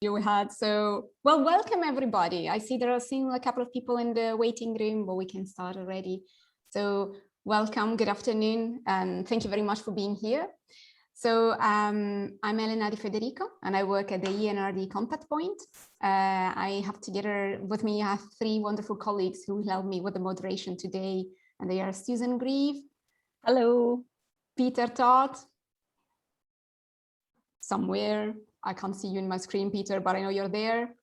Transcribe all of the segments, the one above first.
we had. So, well, welcome everybody. I see there are still a couple of people in the waiting room, but we can start already. So welcome, good afternoon, and thank you very much for being here. So I'm Elena Di Federico, and I work at the ENRD contact point. I have together with me, I have three wonderful colleagues who will help me with the moderation today, and they are Susan Grieve. Hello. Peter Todd. Somewhere. I can't see you in my screen, Peter, but I know you're there.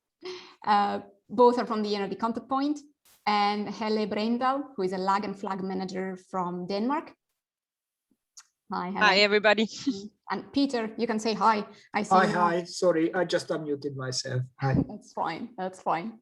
Both are from the ENRD contact point. And Helle Breindal, who is a lag and flag manager from Denmark. Hi, Helle. Hi, everybody. And Peter, you can say hi. I see. Hi. Sorry, I just unmuted myself. Hi. That's fine. That's fine.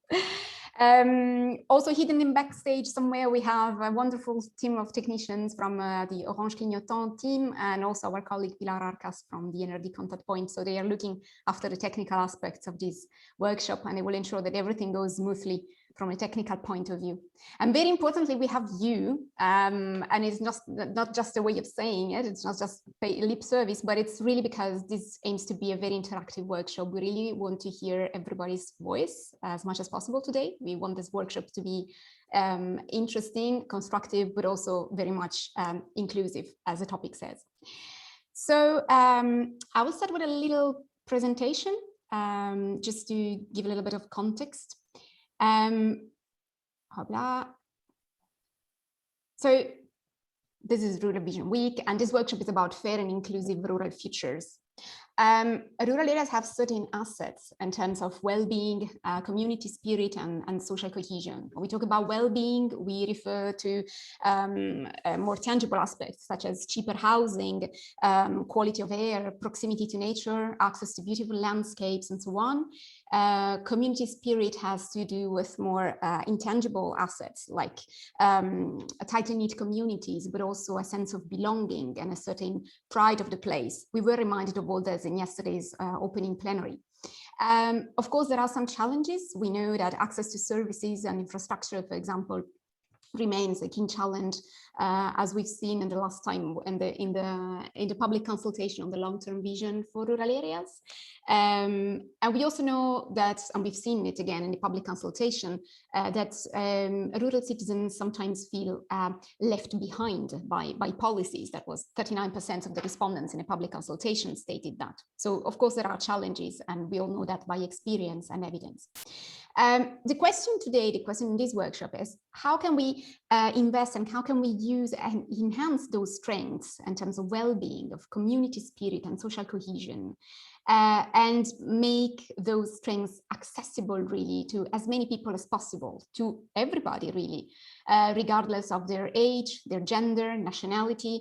Also hidden in backstage somewhere, we have a wonderful team of technicians from the Orange Clignotant team, and also our colleague Pilar Arcas from the ENRD contact point. So they are looking after the technical aspects of this workshop, and they will ensure that everything goes smoothly from a technical point of view. And very importantly, we have you, and it's not just a way of saying it, it's not just lip service, but it's really because this aims to be a very interactive workshop. We really want to hear everybody's voice as much as possible today. We want this workshop to be interesting, constructive, but also very much inclusive, as the topic says. So I will start with a little presentation, just to give a little bit of context. So this is Rural Vision Week, and this workshop is about fair and inclusive rural futures. Rural areas have certain assets in terms of well-being, community spirit, and social cohesion. When we talk about well-being, we refer to more tangible aspects such as cheaper housing, quality of air, proximity to nature, access to beautiful landscapes, and so on. Community spirit has to do with more intangible assets like tightly knit communities, but also a sense of belonging and a certain pride of the place. We were reminded of all this in yesterday's opening plenary. Of course, there are some challenges. We know that access to services and infrastructure, for example, remains a key challenge, as we've seen in the last time in the public consultation on the long-term vision for rural areas. And we also know that, and we've seen it again in the public consultation, that rural citizens sometimes feel left behind by policies. That was 39% of the respondents in a public consultation stated that. So of course there are challenges, and we all know that by experience and evidence. The question today, the question in this workshop is, how can we invest and how can we use and enhance those strengths in terms of well-being, of community spirit and social cohesion, and make those strengths accessible really to as many people as possible, to everybody really, regardless of their age, their gender, nationality,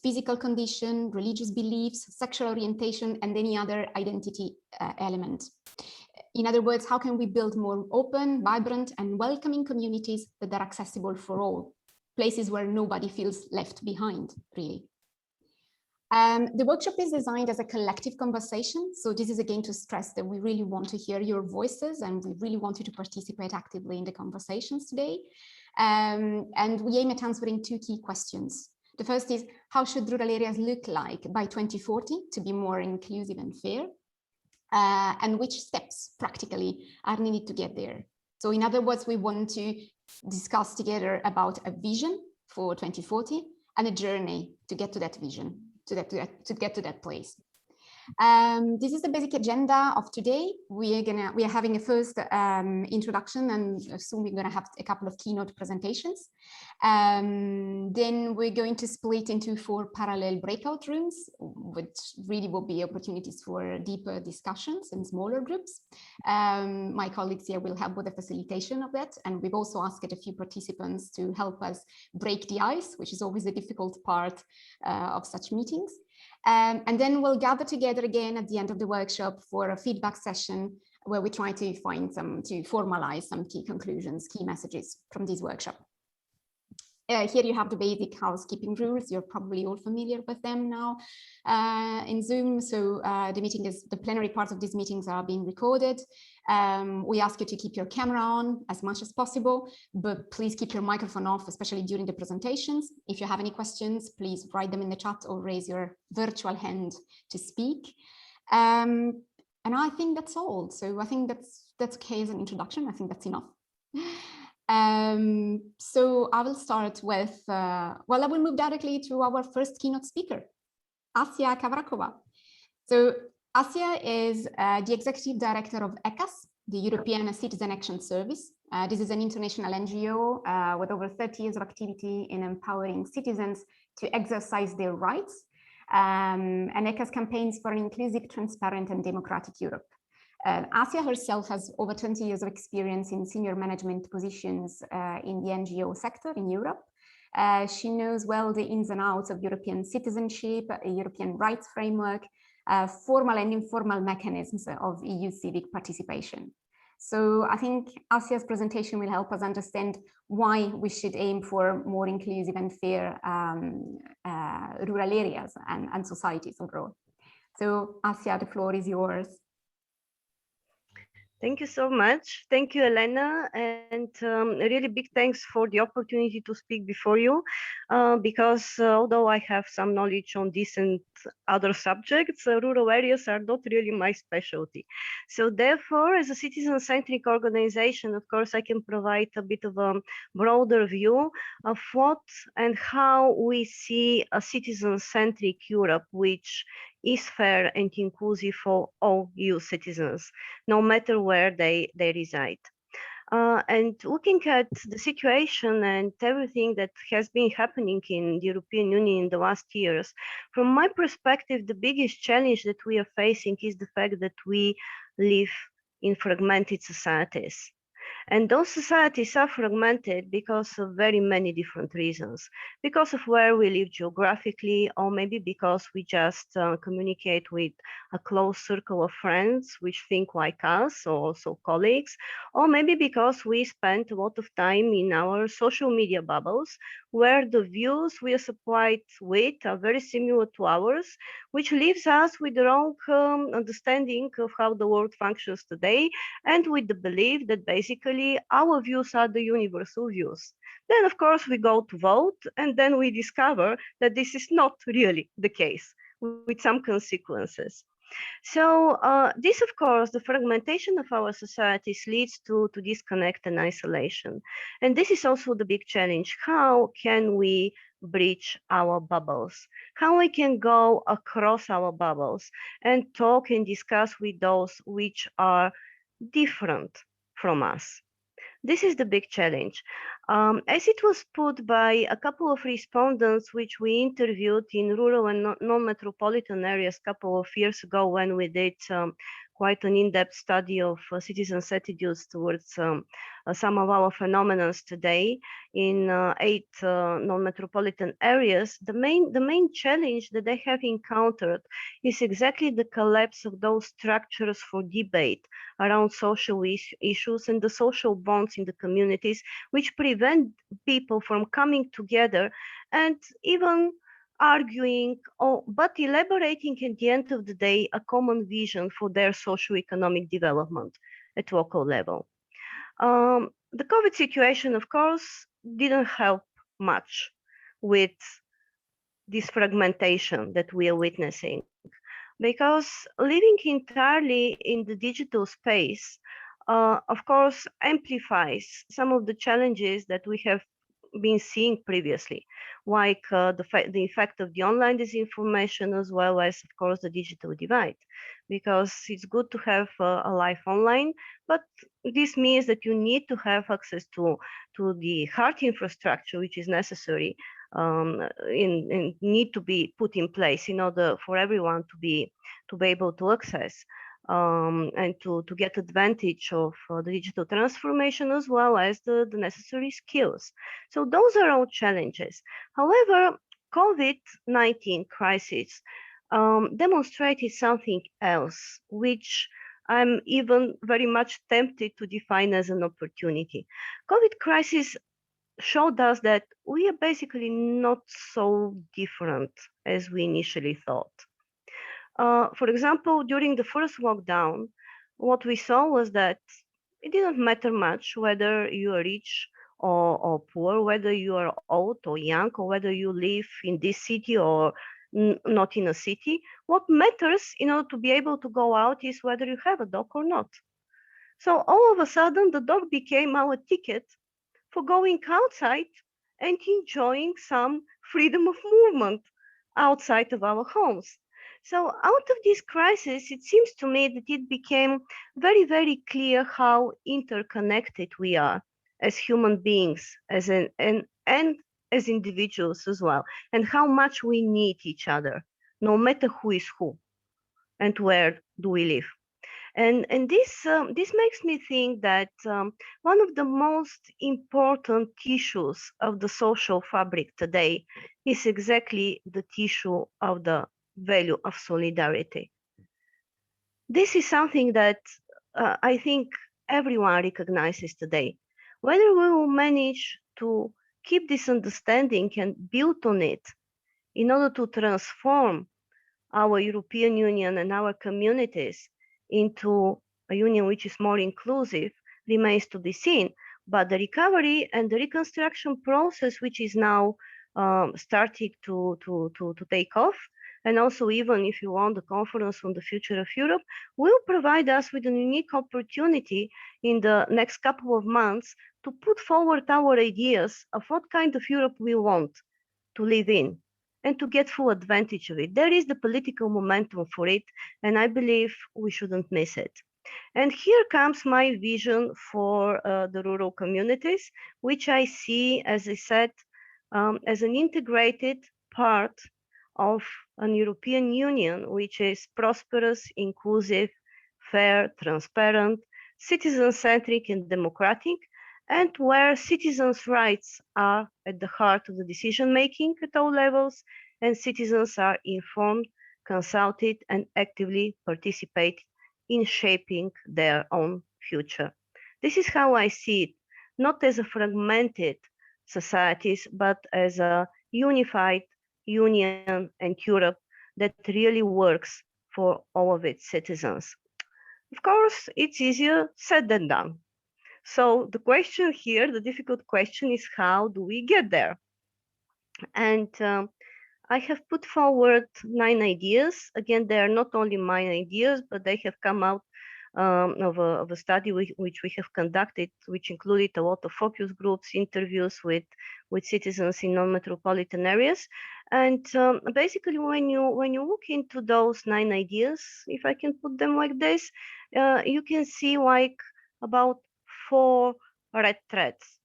physical condition, religious beliefs, sexual orientation, and any other identity element. In other words, how can we build more open, vibrant, and welcoming communities that are accessible for all, places where nobody feels left behind, really? The workshop is designed as a collective conversation. So this is again to stress that we really want to hear your voices, and we really want you to participate actively in the conversations today. And we aim at answering two key questions. The first is, how should rural areas look like by 2040 to be more inclusive and fair? And which steps practically are needed to get there. So in other words, we want to discuss together about a vision for 2040 and a journey to get to that vision, to get to that place. This is the basic agenda of today. We are having a first introduction, and soon we're gonna have a couple of keynote presentations. Then we're going to split into 4 parallel breakout rooms, which really will be opportunities for deeper discussions in smaller groups. My colleagues here will help with the facilitation of that, and we've also asked a few participants to help us break the ice, which is always a difficult part of such meetings. And then we'll gather together again at the end of the workshop for a feedback session where we try to formalize some key conclusions, key messages from this workshop. Here you have the basic housekeeping rules. You're probably all familiar with them now in Zoom. So the plenary parts of these meetings are being recorded. We ask you to keep your camera on as much as possible, but please keep your microphone off, especially during the presentations. If you have any questions, please write them in the chat or raise your virtual hand to speak. And I think that's all. So I think that's okay as an introduction. I think that's enough. So I will start with, well, I will move directly to our first keynote speaker, Asiya Kavarakova. So Assya is the executive director of ECAS, the European Citizen Action Service. This is an international NGO with over 30 years of activity in empowering citizens to exercise their rights. And ECAS campaigns for an inclusive, transparent, and democratic Europe. Assya herself has over 20 years of experience in senior management positions in the NGO sector in Europe. She knows well the ins and outs of European citizenship, a European rights framework, formal and informal mechanisms of EU civic participation. So I think Asya's presentation will help us understand why we should aim for more inclusive and fair rural areas and societies overall. So Assya, the floor is yours. Thank you so much. Thank you, Elena. And a really big thanks for the opportunity to speak before you, because although I have some knowledge on this and other subjects, rural areas are not really my specialty. So therefore, as a citizen-centric organization, of course, I can provide a bit of a broader view of what and how we see a citizen-centric Europe, which is fair and inclusive for all EU citizens, no matter where they reside. And looking at the situation and everything that has been happening in the European Union in the last years, from my perspective, the biggest challenge that we are facing is the fact that we live in fragmented societies. And those societies are fragmented because of very many different reasons. Because of where we live geographically, or maybe because we just communicate with a close circle of friends which think like us, or also colleagues, or maybe because we spend a lot of time in our social media bubbles, where the views we are supplied with are very similar to ours, which leaves us with the wrong understanding of how the world functions today, and with the belief that basically our views are the universal views. Then, of course, we go to vote, and then we discover that this is not really the case, with some consequences. So this, of course, the fragmentation of our societies leads to disconnect and isolation. And this is also the big challenge. How can we bridge our bubbles? How we can go across our bubbles and talk and discuss with those which are different from us? This is the big challenge. As it was put by a couple of respondents which we interviewed in rural and non-metropolitan areas a couple of years ago, when we did quite an in-depth study of citizens' attitudes towards some of our phenomena today in 8 non-metropolitan areas, the main challenge that they have encountered is exactly the collapse of those structures for debate around social issues and the social bonds in the communities, which prevent people from coming together and even arguing, but elaborating at the end of the day a common vision for their socio-economic development at local level. The COVID situation, of course, didn't help much with this fragmentation that we are witnessing, because living entirely in the digital space, of course, amplifies some of the challenges that we have been seeing previously, like the effect of the online disinformation, as well as, of course, the digital divide. Because it's good to have a life online, but this means that you need to have access to the hard infrastructure which is necessary and need to be put in place in order for everyone to be able to access and to get advantage of the digital transformation, as well as the necessary skills. So those are all challenges. However, COVID-19 crisis demonstrated something else, which I'm even very much tempted to define as an opportunity. COVID crisis showed us that we are basically not so different as we initially thought. For example, during the first lockdown, what we saw was that it didn't matter much whether you are rich or poor, whether you are old or young, or whether you live in this city or not in a city. What matters in order to be able to go out is whether you have a dog or not. So all of a sudden, the dog became our ticket for going outside and enjoying some freedom of movement outside of our homes. So out of this crisis, it seems to me that it became very, very clear how interconnected we are as human beings, and as individuals as well, and how much we need each other, no matter who is who and where do we live. And this makes me think that one of the most important tissues of the social fabric today is exactly the tissue of the value of solidarity. This is something that I think everyone recognizes today. Whether we will manage to keep this understanding and build on it in order to transform our European Union and our communities into a union which is more inclusive remains to be seen. But the recovery and the reconstruction process, which is now starting to take off, and also even if you want the conference on the future of Europe, will provide us with a unique opportunity in the next couple of months to put forward our ideas of what kind of Europe we want to live in and to get full advantage of it. There is the political momentum for it, and I believe we shouldn't miss it. And here comes my vision for the rural communities, which I see, as I said, as an integrated part of an European Union, which is prosperous, inclusive, fair, transparent, citizen-centric and democratic, and where citizens' rights are at the heart of the decision-making at all levels, and citizens are informed, consulted, and actively participate in shaping their own future. This is how I see it, not as a fragmented societies, but as a unified union and Europe that really works for all of its citizens. Of course, it's easier said than done. So the question here, the difficult question is, how do we get there? And I have put forward 9 ideas. Again, they are not only my ideas, but they have come out of a study which we have conducted, which included a lot of focus groups, interviews with citizens in non-metropolitan areas. And basically, when you look into those 9 ideas, if I can put them like this, you can see like about 4 red threads.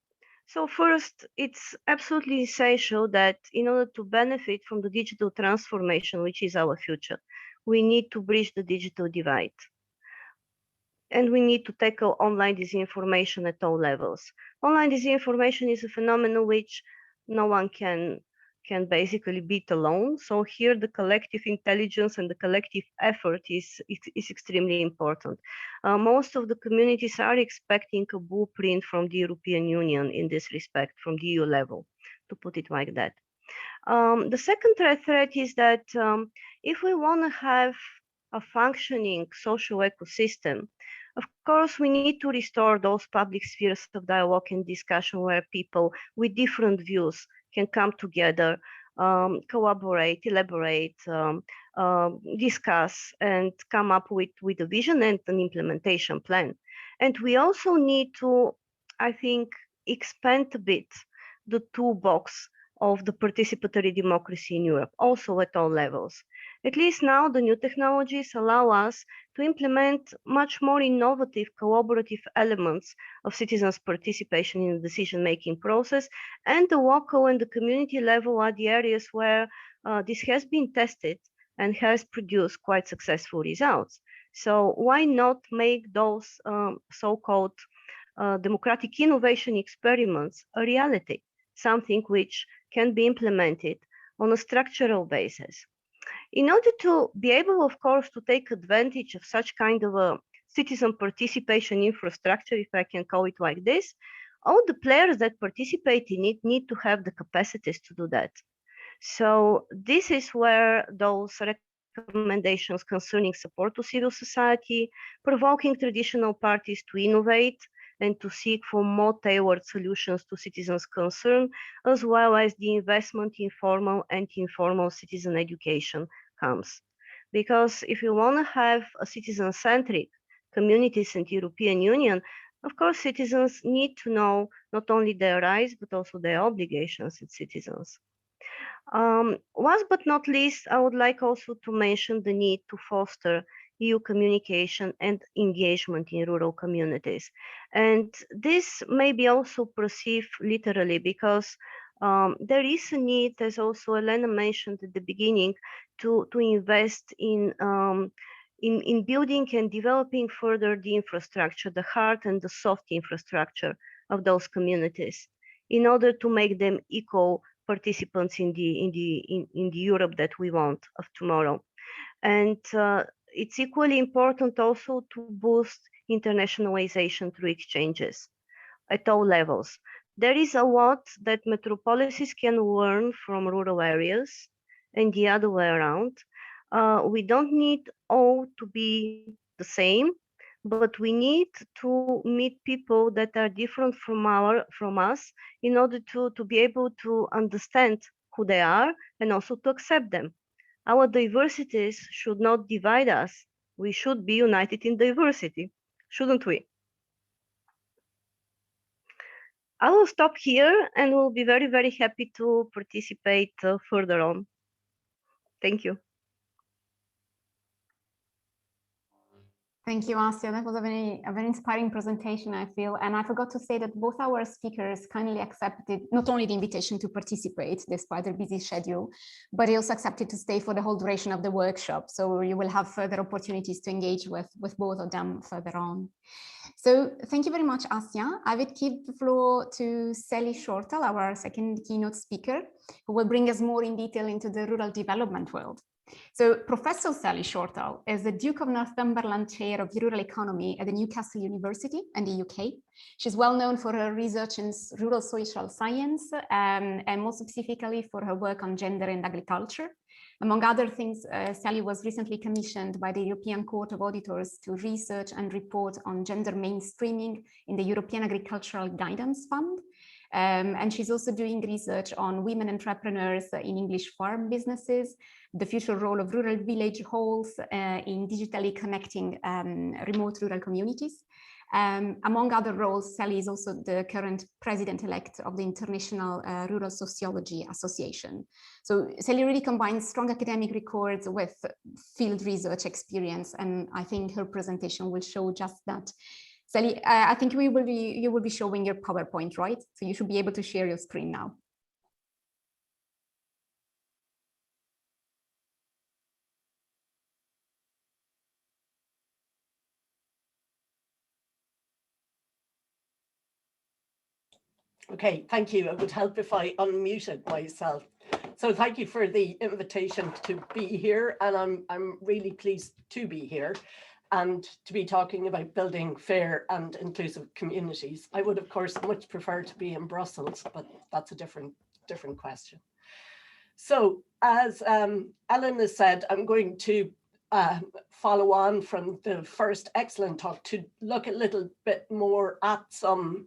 So first, it's absolutely essential that in order to benefit from the digital transformation, which is our future, we need to bridge the digital divide. And we need to tackle online disinformation at all levels. Online disinformation is a phenomenon which no one can basically beat alone. So here the collective intelligence and the collective effort is extremely important. Most of the communities are expecting a blueprint from the European Union in this respect, from the EU level, to put it like that. The second threat is that if we want to have a functioning social ecosystem, of course, we need to restore those public spheres of dialogue and discussion where people with different views can come together, collaborate, elaborate, discuss, and come up with a vision and an implementation plan. And we also need to, I think, expand a bit the toolbox of the participatory democracy in Europe, also at all levels. At least now the new technologies allow us to implement much more innovative collaborative elements of citizens' participation in the decision-making process, and the local and the community level are the areas where this has been tested and has produced quite successful results. So why not make those so-called democratic innovation experiments a reality, something which can be implemented on a structural basis? In order to be able, of course, to take advantage of such kind of a citizen participation infrastructure, if I can call it like this, all the players that participate in it need to have the capacities to do that. So this is where those recommendations concerning support to civil society, provoking traditional parties to innovate, and to seek for more tailored solutions to citizens' concern, as well as the investment in formal and informal citizen education comes. Because if you want to have a citizen-centric communities in the European Union, of course, citizens need to know not only their rights, but also their obligations as citizens. Last but not least, I would like also to mention the need to foster EU communication and engagement in rural communities. And this may be also perceived literally because there is a need, as also Elena mentioned at the beginning, to invest in building and developing further the infrastructure, the hard and the soft infrastructure of those communities, in order to make them equal participants in the Europe that we want of tomorrow. And it's equally important also to boost internationalization through exchanges at all levels. There is a lot that metropolises can learn from rural areas and the other way around. We don't need all to be the same, but we need to meet people that are different from us in order to be able to understand who they are and also to accept them. Our diversities should not divide us. We should be united in diversity, shouldn't we? I will stop here and will be very, very happy to participate further on. Thank you. Thank you, Assya. That was a very inspiring presentation, I feel. And I forgot to say that both our speakers kindly accepted not only the invitation to participate despite their busy schedule, but they also accepted to stay for the whole duration of the workshop. So you will have further opportunities to engage with both of them further on. So thank you very much, Assya. I will give the floor to Sally Shortall, our second keynote speaker, who will bring us more in detail into the rural development world. So Professor Sally Shortall is the Duke of Northumberland Chair of Rural Economy at the Newcastle University in the UK. She's well known for her research in rural social science and more specifically for her work on gender and agriculture. Among other things, Sally was recently commissioned by the European Court of Auditors to research and report on gender mainstreaming in the European Agricultural Guidance Fund. And she's also doing research on women entrepreneurs in English farm businesses, the future role of rural village halls in digitally connecting remote rural communities. Among other roles, Sally is also the current president-elect of the International Rural Sociology Association. So Sally really combines strong academic records with field research experience, and I think her presentation will show just that. Sally, I think you will be showing your PowerPoint, right? So you should be able to share your screen now. Okay, thank you. It would help if I unmuted myself. So thank you for the invitation to be here, and I'm really pleased to be here and to be talking about building fair and inclusive communities. I would, of course, much prefer to be in Brussels, but that's a different question. So as Ellen has said, I'm going to follow on from the first excellent talk to look a little bit more at some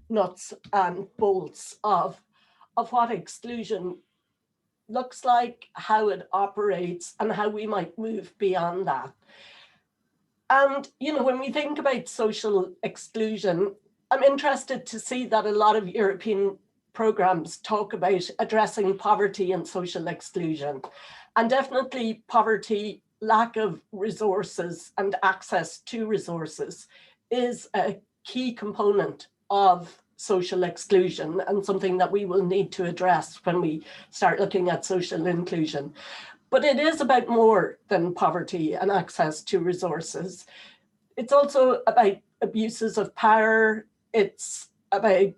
nuts and bolts of what exclusion looks like, how it operates, and how we might move beyond that. And, you know, when we think about social exclusion, I'm interested to see that a lot of European programs talk about addressing poverty and social exclusion. And definitely poverty, lack of resources and access to resources is a key component of social exclusion and something that we will need to address when we start looking at social inclusion. But it is about more than poverty and access to resources. It's also about abuses of power. It's about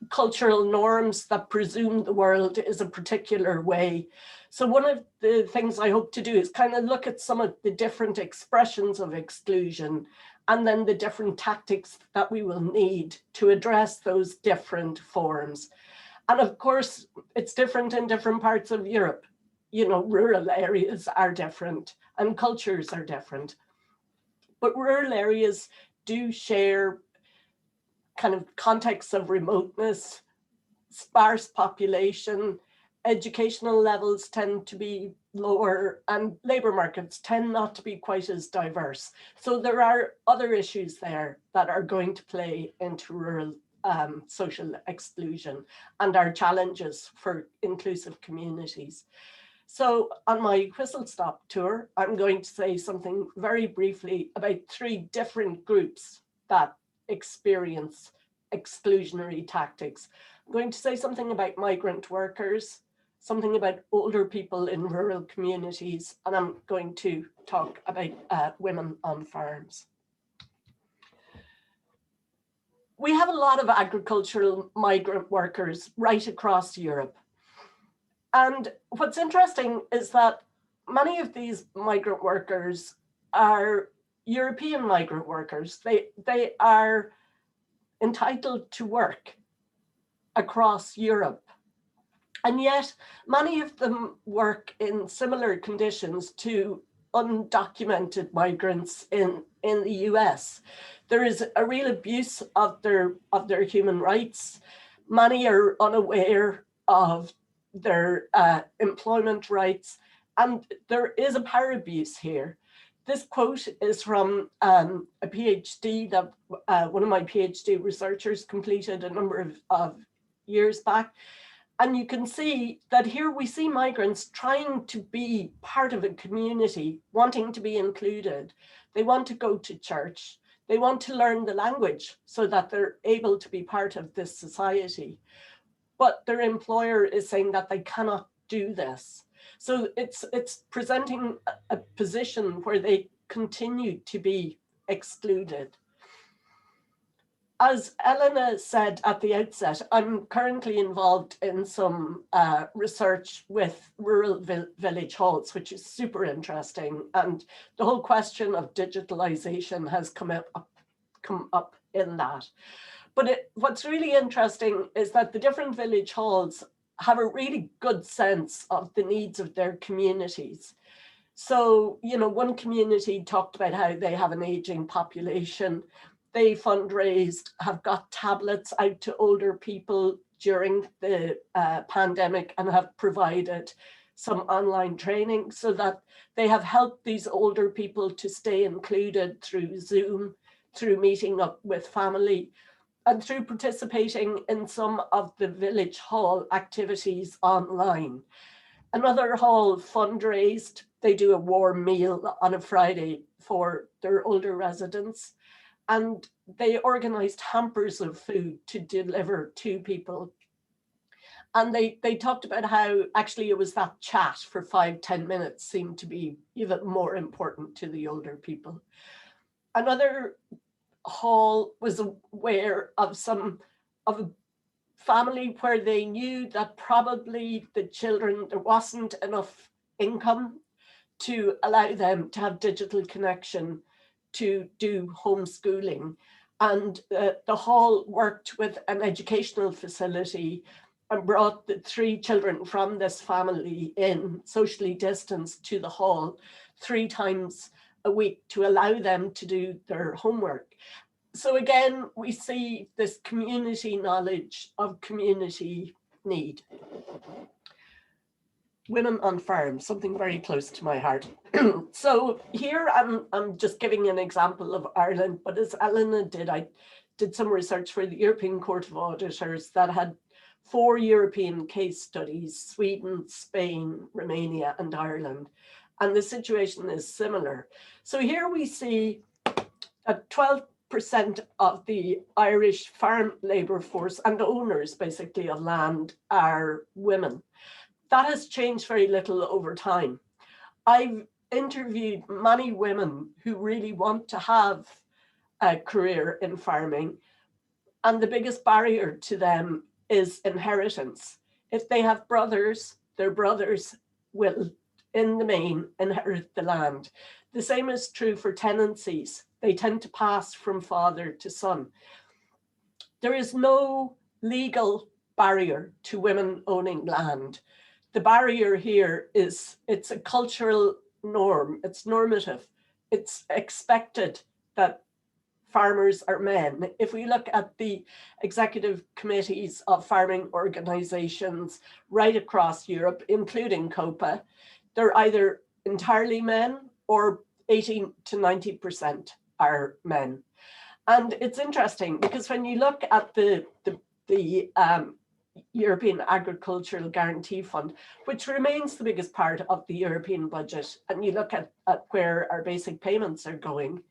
cultural norms that presume the world is a particular way. So one of the things I hope to do is kind of look at some of the different expressions of exclusion and then the different tactics that we will need to address those different forms. And of course, it's different in different parts of Europe. You know, rural areas are different and cultures are different. But rural areas do share kind of contexts of remoteness, sparse population, educational levels tend to be lower, and labour markets tend not to be quite as diverse. So there are other issues there that are going to play into rural social exclusion and our challenges for inclusive communities. So on my whistle-stop tour, I'm going to say something very briefly about 3 different groups that experience exclusionary tactics. I'm going to say something about migrant workers, something about older people in rural communities, and I'm going to talk about women on farms. We have a lot of agricultural migrant workers right across Europe. And what's interesting is that many of these migrant workers are European migrant workers. They are entitled to work across Europe. And yet many of them work in similar conditions to undocumented migrants in the US. There is a real abuse of their human rights. Many are unaware of their employment rights, and there is a power abuse here. This quote is from a PhD that one of my PhD researchers completed a number of years back. And you can see that here we see migrants trying to be part of a community, wanting to be included. They want to go to church. They want to learn the language so that they're able to be part of this society. But their employer is saying that they cannot do this. So it's presenting a position where they continue to be excluded. As Elena said at the outset, I'm currently involved in some research with rural village halls, which is super interesting. And the whole question of digitalization has come up in that. But what's really interesting is that the different village halls have a really good sense of the needs of their communities. So, you know, one community talked about how they have an aging population. They fundraised, have got tablets out to older people during the pandemic, and have provided some online training so that they have helped these older people to stay included through Zoom, through meeting up with family, and through participating in some of the village hall activities online. Another hall fundraised. They do a warm meal on a Friday for their older residents. And they organized hampers of food to deliver to people. And they talked about how actually it was that chat for 5-10 minutes seemed to be even more important to the older people. Another hall was aware of a family where they knew that probably the children, there wasn't enough income to allow them to have digital connection to do homeschooling. And the hall worked with an educational facility and brought the 3 children from this family in, socially distanced, to the hall 3 times a week to allow them to do their homework. So again, we see this community knowledge of community need. Women on farms, something very close to my heart. So here I'm just giving an example of Ireland, but as Elena did, I did some research for the European Court of Auditors that had 4 European case studies: Sweden, Spain, Romania, and Ireland. And the situation is similar. So here we see that 12% of the Irish farm labour force and owners basically of land are women. That has changed very little over time. I've interviewed many women who really want to have a career in farming, and the biggest barrier to them is inheritance. If they have brothers, their brothers will, in the main, inherit the land. The same is true for tenancies. They tend to pass from father to son. There is no legal barrier to women owning land. The barrier here is it's a cultural norm, it's normative. It's expected that farmers are men. If we look at the executive committees of farming organizations right across Europe, including COPA, they're either entirely men or 80 to 90% are men. And it's interesting because when you look at the European Agricultural Guarantee Fund, which remains the biggest part of the European budget, and you look at where our basic payments are going,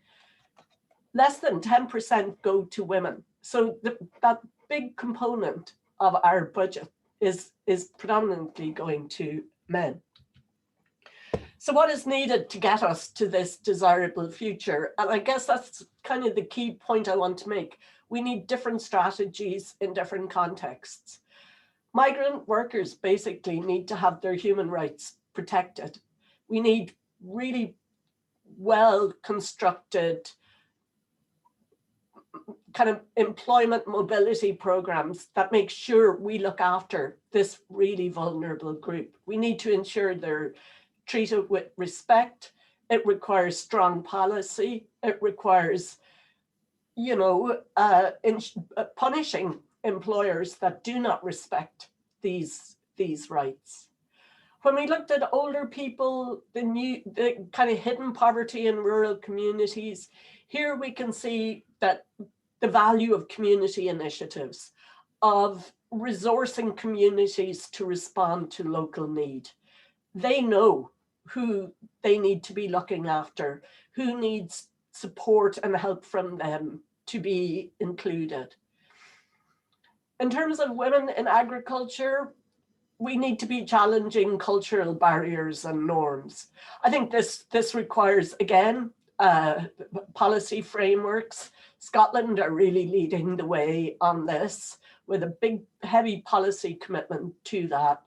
less than 10% go to women. So that big component of our budget is predominantly going to men. So what is needed to get us to this desirable future? And I guess that's kind of the key point I want to make. We need different strategies in different contexts. Migrant workers basically need to have their human rights protected. We need really well-constructed kind of employment mobility programs that make sure we look after this really vulnerable group. We need to ensure they're treated with respect. It requires strong policy. It requires, you know, punishing employers that do not respect these rights. When we looked at older people, the kind of hidden poverty in rural communities, here we can see that the value of community initiatives, of resourcing communities to respond to local need. They know who they need to be looking after, who needs support and help from them to be included. In terms of women in agriculture, we need to be challenging cultural barriers and norms. I think this requires, again, policy frameworks. Scotland are really leading the way on this with a big, heavy policy commitment to that.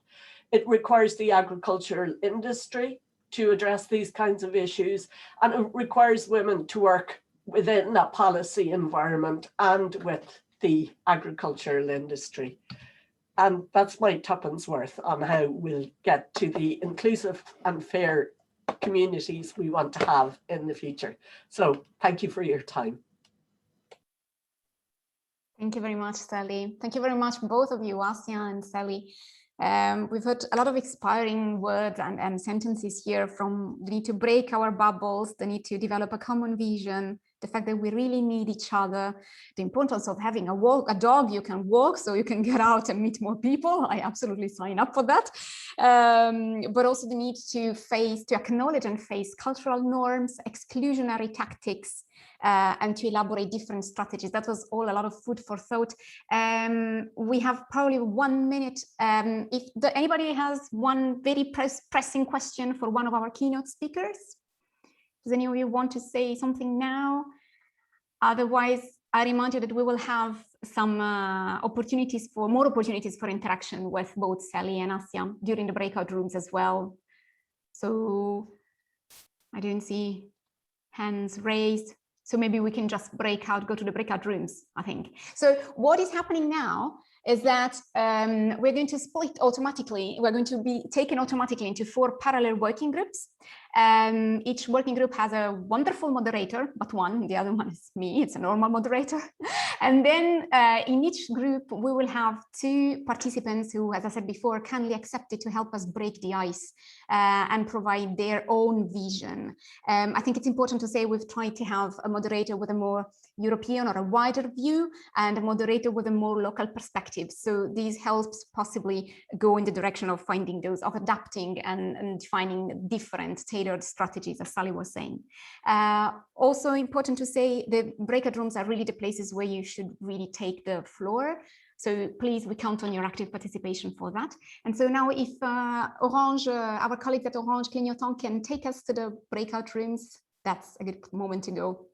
It requires the agricultural industry to address these kinds of issues, and it requires women to work within that policy environment and with the agricultural industry. And that's my tuppence worth on how we'll get to the inclusive and fair communities we want to have in the future. So thank you for your time. Thank you very much, Sally. Thank you very much, both of you, Assya and Sally. We've heard a lot of inspiring words and sentences here, from the need to break our bubbles, the need to develop a common vision, the fact that we really need each other, the importance of having a dog you can walk so you can get out and meet more people. I absolutely sign up for that. But also the need to acknowledge and face cultural norms, exclusionary tactics, and to elaborate different strategies. That was all a lot of food for thought. We have probably 1 minute. If anybody has one very pressing question for one of our keynote speakers, does any of you want to say something now? Otherwise, I remind you that we will have some more opportunities for interaction with both Sally and Assya during the breakout rooms as well. So I don't see hands raised. So maybe we can just go to the breakout rooms, I think. So what is happening now is that we're going to split automatically. We're going to be taken automatically into 4 parallel working groups. Each working group has a wonderful moderator, but the other one is me, it's a normal moderator. And then in each group, we will have 2 participants who, as I said before, kindly accepted to help us break the ice and provide their own vision. I think it's important to say we've tried to have a moderator with a more European or a wider view, and a moderator with a more local perspective. So these helps possibly go in the direction of adapting and finding different tailored strategies, as Sally was saying. Also important to say, the breakout rooms are really the places where you should really take the floor. So please, we count on your active participation for that. And so now if Orange, our colleagues at Orange Clignotant can take us to the breakout rooms, that's a good moment to go.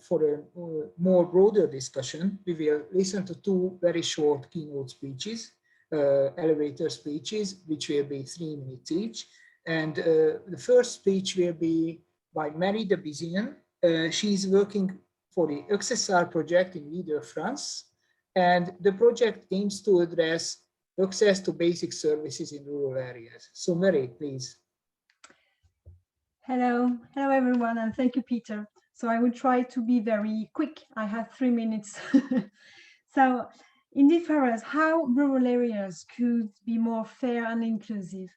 for a more broader discussion, we will listen to two very short keynote speeches, elevator speeches, which will be 3 minutes each. And the first speech will be by Marie de Bizien. She's working for the Accessr project in Leader, France. And the project aims to address access to basic services in rural areas. So Marie, please. Hello everyone, and thank you, Peter. So I will try to be very quick. I have 3 minutes. So indeed for us, how rural areas could be more fair and inclusive.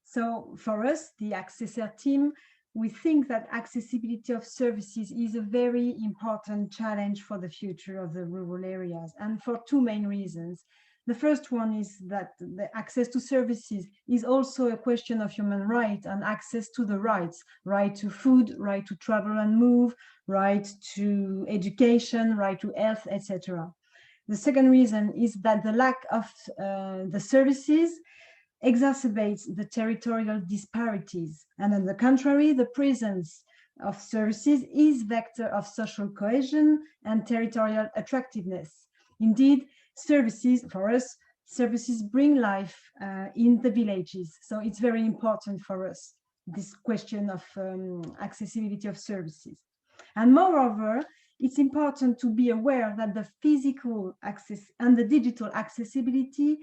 So for us, the Accessr team, we think that accessibility of services is a very important challenge for the future of the rural areas, and for two main reasons. The first one is that the access to services is also a question of human right and access to the rights, right to food, right to travel and move, right to education, right to health, etc. The second reason is that the lack of the services exacerbates the territorial disparities. And on the contrary, the presence of services is vector of social cohesion and territorial attractiveness. Indeed, services, for us, services bring life in the villages. So it's very important for us, this question of accessibility of services. And moreover, it's important to be aware that the physical access and the digital accessibility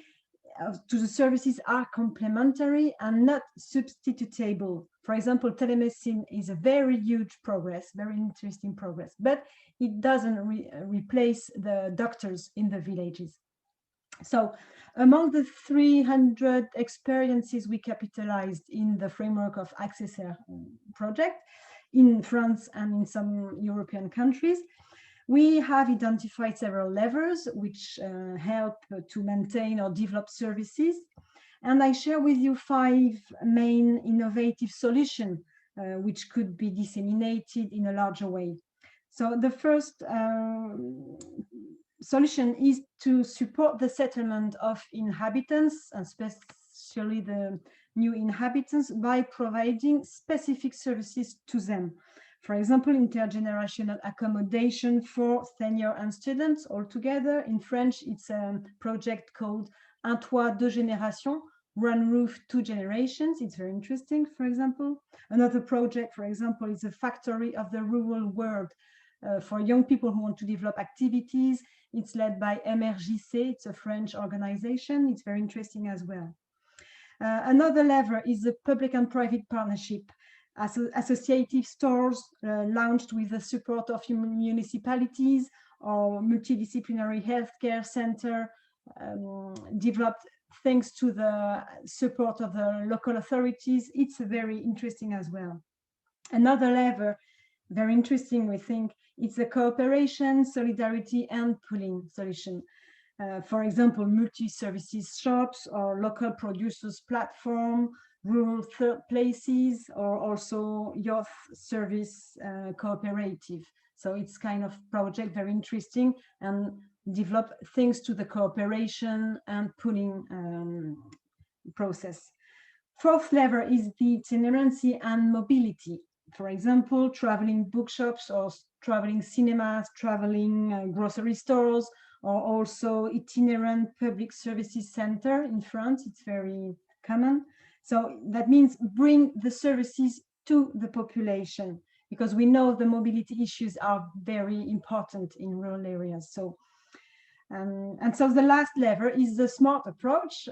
to the services are complementary and not substitutable. For example, telemedicine is a very huge progress, very interesting progress, but it doesn't replace the doctors in the villages. So among the 300 experiences we capitalized in the framework of Accessr project in France and in some European countries, we have identified several levers which help to maintain or develop services. And I share with you 5 main innovative solutions which could be disseminated in a larger way. So the first solution is to support the settlement of inhabitants, and especially the new inhabitants, by providing specific services to them. For example, intergenerational accommodation for seniors and students all together. In French, it's a project called Un toit, deux générations, one roof, 2 generations. It's very interesting, for example. Another project, for example, is a factory of the rural world for young people who want to develop activities. It's led by MRJC, it's a French organization. It's very interesting as well. Another lever is the public and private partnership. Associative stores launched with the support of municipalities or multidisciplinary healthcare center developed thanks to the support of the local authorities. It's very interesting as well. Another lever, very interesting, we think, it's the cooperation, solidarity, and pooling solution. For example, multi-services shops or local producers platform, rural third places, or also youth service cooperative. So it's kind of project very interesting and develop things to the cooperation and pooling process. Fourth lever is the itinerancy and mobility. For example, traveling bookshops or traveling cinemas, traveling grocery stores, or also itinerant public services center in France. It's very common. So that means bring the services to the population, because we know the mobility issues are very important in rural areas. So, and so the last lever is the smart approach.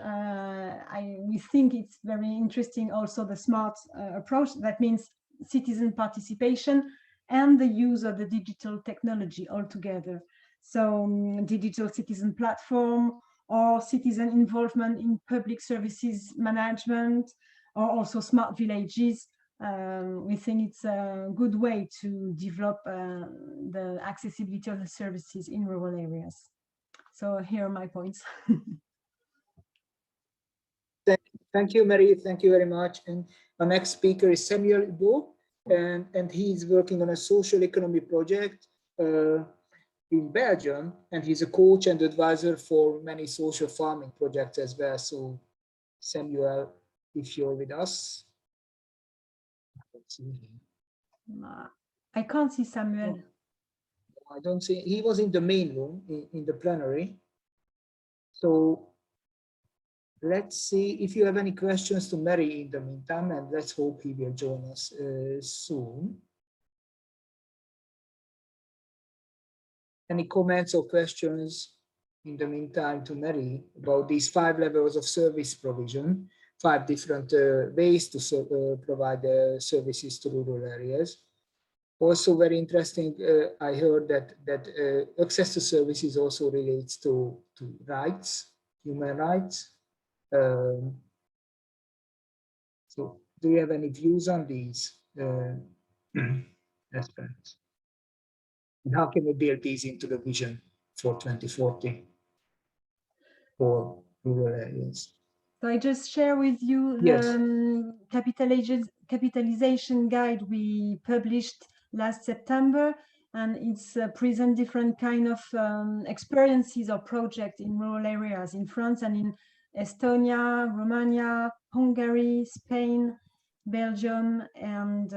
We think it's very interesting also the smart approach. That means citizen participation and the use of the digital technology altogether. So digital citizen platform or citizen involvement in public services management, or also smart villages. We think it's a good way to develop the accessibility of the services in rural areas. So here are my points. Thank you, Marie. Thank you very much. And our next speaker is Samuel Hubaux, and he's working on a social economy project in Belgium, and he's a coach and advisor for many social farming projects as well. So Samuel, if you're with us. I can't see Samuel. I don't see, he was in the main room, in the plenary. So let's see if you have any questions to Mary in the meantime, and let's hope he will join us soon. Any comments or questions in the meantime to Mary about these 5 levels of service provision, 5 different ways to provide services to rural areas? Also very interesting, I heard that access to services also relates to rights, human rights. So do you have any views on these aspects? And how can we build these into the vision for 2040 for rural areas? So I just share with you the capitalization guide we published last September, and it's present different kind of experiences or projects in rural areas in France and in Estonia, Romania, Hungary, Spain, Belgium, and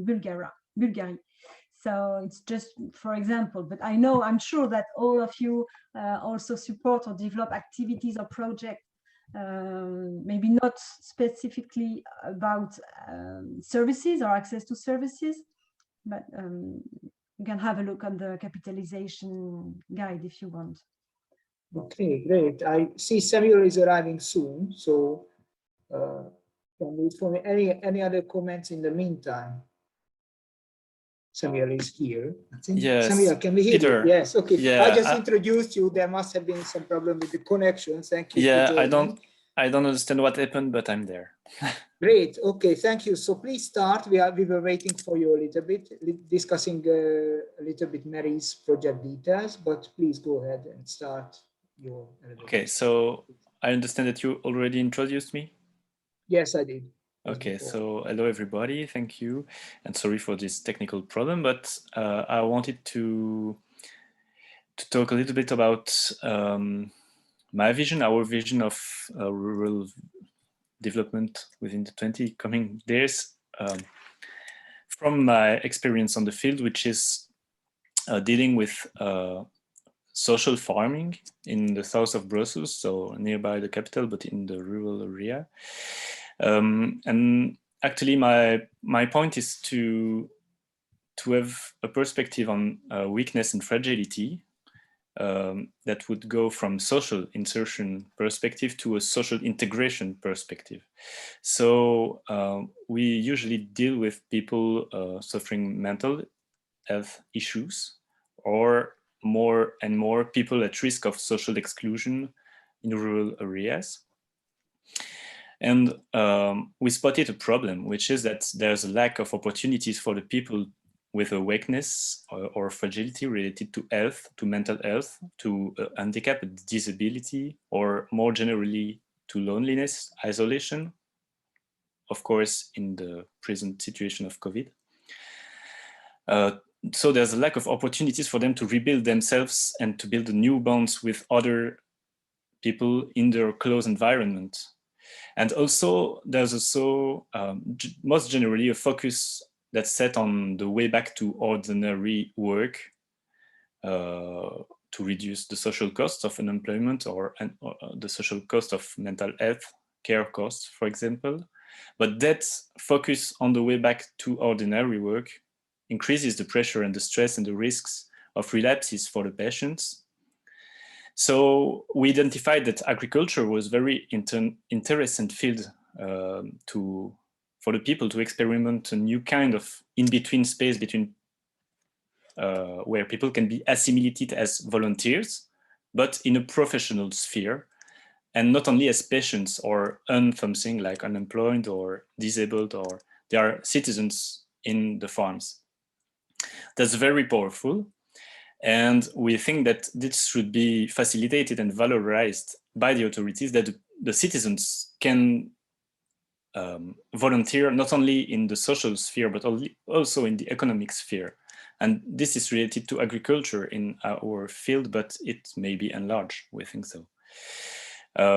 Bulgaria. So it's just for example, but I'm sure that all of you also support or develop activities or projects, maybe not specifically about services or access to services, but you can have a look on the capitalization guide if you want. Okay, great. I see Samuel is arriving soon, so can wait for me. Any other comments in the meantime? Samuel is here. I think. Yes. Samuel, can we hear Peter. you? Yes. Okay. Yeah, I just introduced you. There must have been some problem with the connection. Thank you. Yeah, I don't understand what happened, but I'm there. Great. Okay. Thank you. So please start. We were waiting for you a little bit, discussing a little bit Mary's project details, but please go ahead and start your. Okay. So I understand that you already introduced me. Yes, I did. Okay, so hello everybody, thank you, and sorry for this technical problem, but I wanted to talk a little bit about my vision, our vision of rural development within the 20 coming years, from my experience on the field, which is dealing with social farming in the south of Brussels, so nearby the capital, but in the rural area. And actually, my point is to have a perspective on weakness and fragility that would go from social insertion perspective to a social integration perspective. So we usually deal with people suffering mental health issues, or more and more people at risk of social exclusion in rural areas. And we spotted a problem, which is that there's a lack of opportunities for the people with a weakness or fragility related to health, to mental health, to handicap, disability, or more generally to loneliness, isolation, of course, in the present situation of COVID. So there's a lack of opportunities for them to rebuild themselves and to build new bonds with other people in their close environment. And also, there's also most generally a focus that's set on the way back to ordinary work to reduce the social costs of unemployment or the social cost of mental health care costs, for example. But that focus on the way back to ordinary work increases the pressure and the stress and the risks of relapses for the patients. So we identified that agriculture was very interesting field for the people to experiment a new kind of in-between space between where people can be assimilated as volunteers, but in a professional sphere, and not only as patients or something like unemployed or disabled, or they are citizens in the farms. That's very powerful. And we think that this should be facilitated and valorized by the authorities, that the citizens can volunteer not only in the social sphere, but also in the economic sphere. And this is related to agriculture in our field, but it may be enlarged, we think so.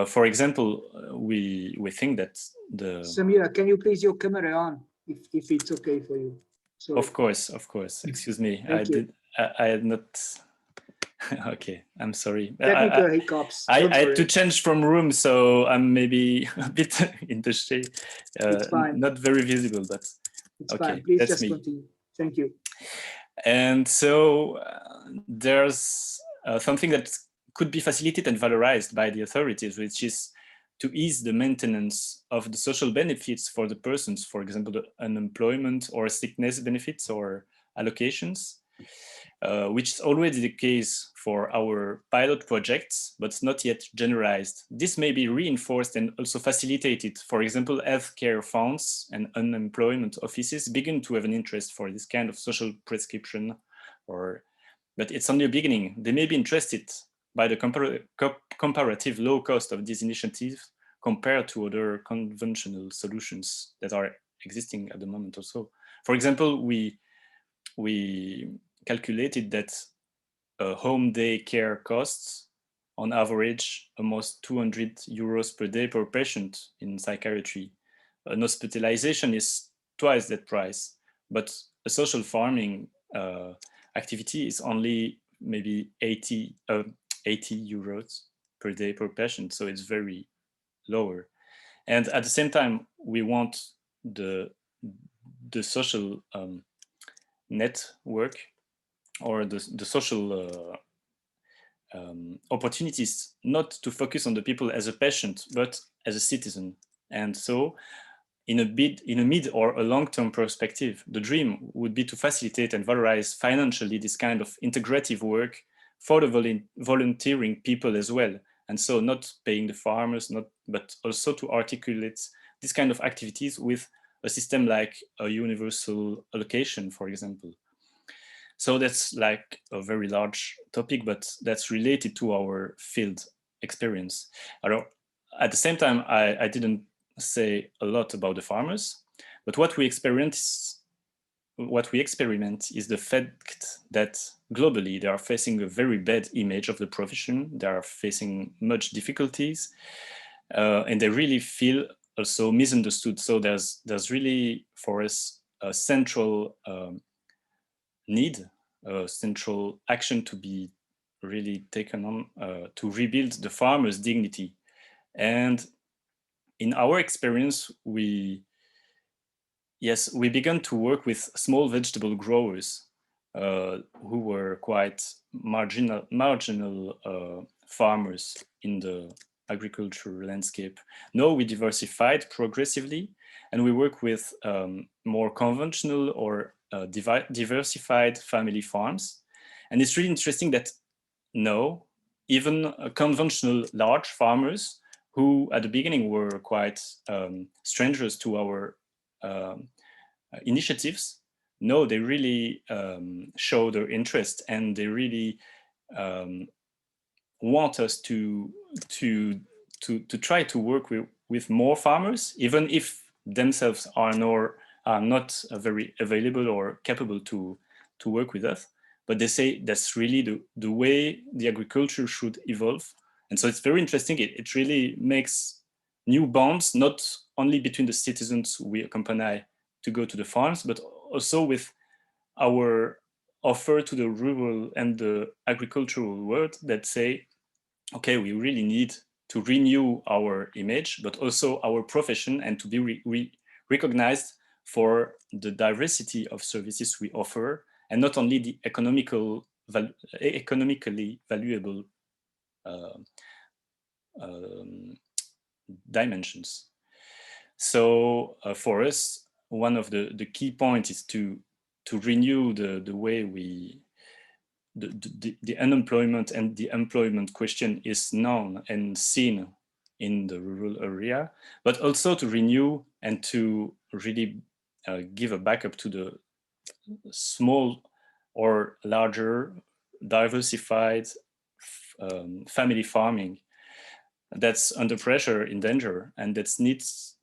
For example, we think that the... Samira, can you please your camera on, if it's okay for you? Sorry. Of course, excuse me. I had not. Okay, I'm sorry. Technical hiccups. I had to change from room, so I'm maybe a bit in the shade. It's fine. Not very visible, but it's okay, fine. Please that's just me. continue. Thank you. And so there's something that could be facilitated and valorized by the authorities, which is to ease the maintenance of the social benefits for the persons, for example, the unemployment or sickness benefits or allocations, which is already the case for our pilot projects, but not yet generalized. This may be reinforced and also facilitated. For example, healthcare funds and unemployment offices begin to have an interest for this kind of social prescription, but it's only a beginning. They may be interested by the comparative low cost of these initiatives compared to other conventional solutions that are existing at the moment also. For example, we calculated that home day care costs on average almost 200 euros per day per patient in psychiatry. An hospitalization is twice that price, but a social farming activity is only maybe 80 euros per day per patient, so it's very lower. And at the same time, we want the social network or the social opportunities not to focus on the people as a patient, but as a citizen. And so in a mid or a long-term perspective, the dream would be to facilitate and valorize financially this kind of integrative work for the volunteering people as well. And so not paying the farmers, but also to articulate this kind of activities with a system like a universal allocation, for example. So that's like a very large topic, but that's related to our field experience. At the same time, I didn't say a lot about the farmers, but what we experiment is the fact that globally they are facing a very bad image of the profession. They are facing much difficulties, and they really feel also misunderstood. So there's really for us a central need, central action to be really taken on to rebuild the farmer's dignity. And in our experience, we began to work with small vegetable growers who were quite marginal farmers in the agricultural landscape. Now we diversified progressively, and we work with more conventional or diversified family farms. And it's really interesting that now even conventional large farmers who at the beginning were quite strangers to our initiatives, no, they really show their interest, and they really want us to try to work with more farmers, even if themselves are not very available or capable to work with us. But they say that's really the way the agriculture should evolve. And so it's very interesting. It really makes new bonds, not only between the citizens we accompany to go to the farms, but also with our offer to the rural and the agricultural world that say, okay, we really need to renew our image, but also our profession, and to be recognized for the diversity of services we offer, and not only the economically valuable dimensions. So for us, one of the key points is to renew the way the unemployment and the employment question is known and seen in the rural area, but also to renew and to really give a backup to the small or larger diversified family farming that's under pressure, in danger, and this needs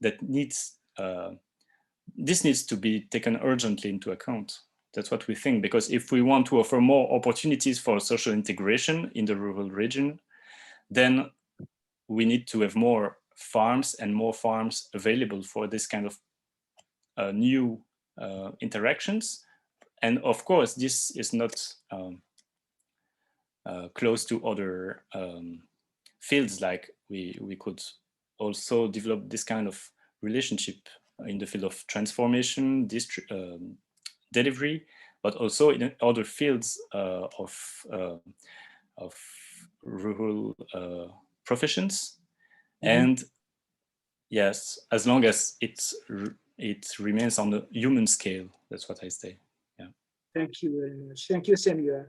to be taken urgently into account. That's what we think, because if we want to offer more opportunities for social integration in the rural region, then we need to have more farms and more farms available for this kind of new interactions, And of course, this is not close to other fields. Like we could also develop this kind of relationship in the field of transformation, delivery, but also in other fields of rural professions. And yes, as long as it remains on the human scale, that's what I say. Yeah. Thank you very much. Thank you, Samuel.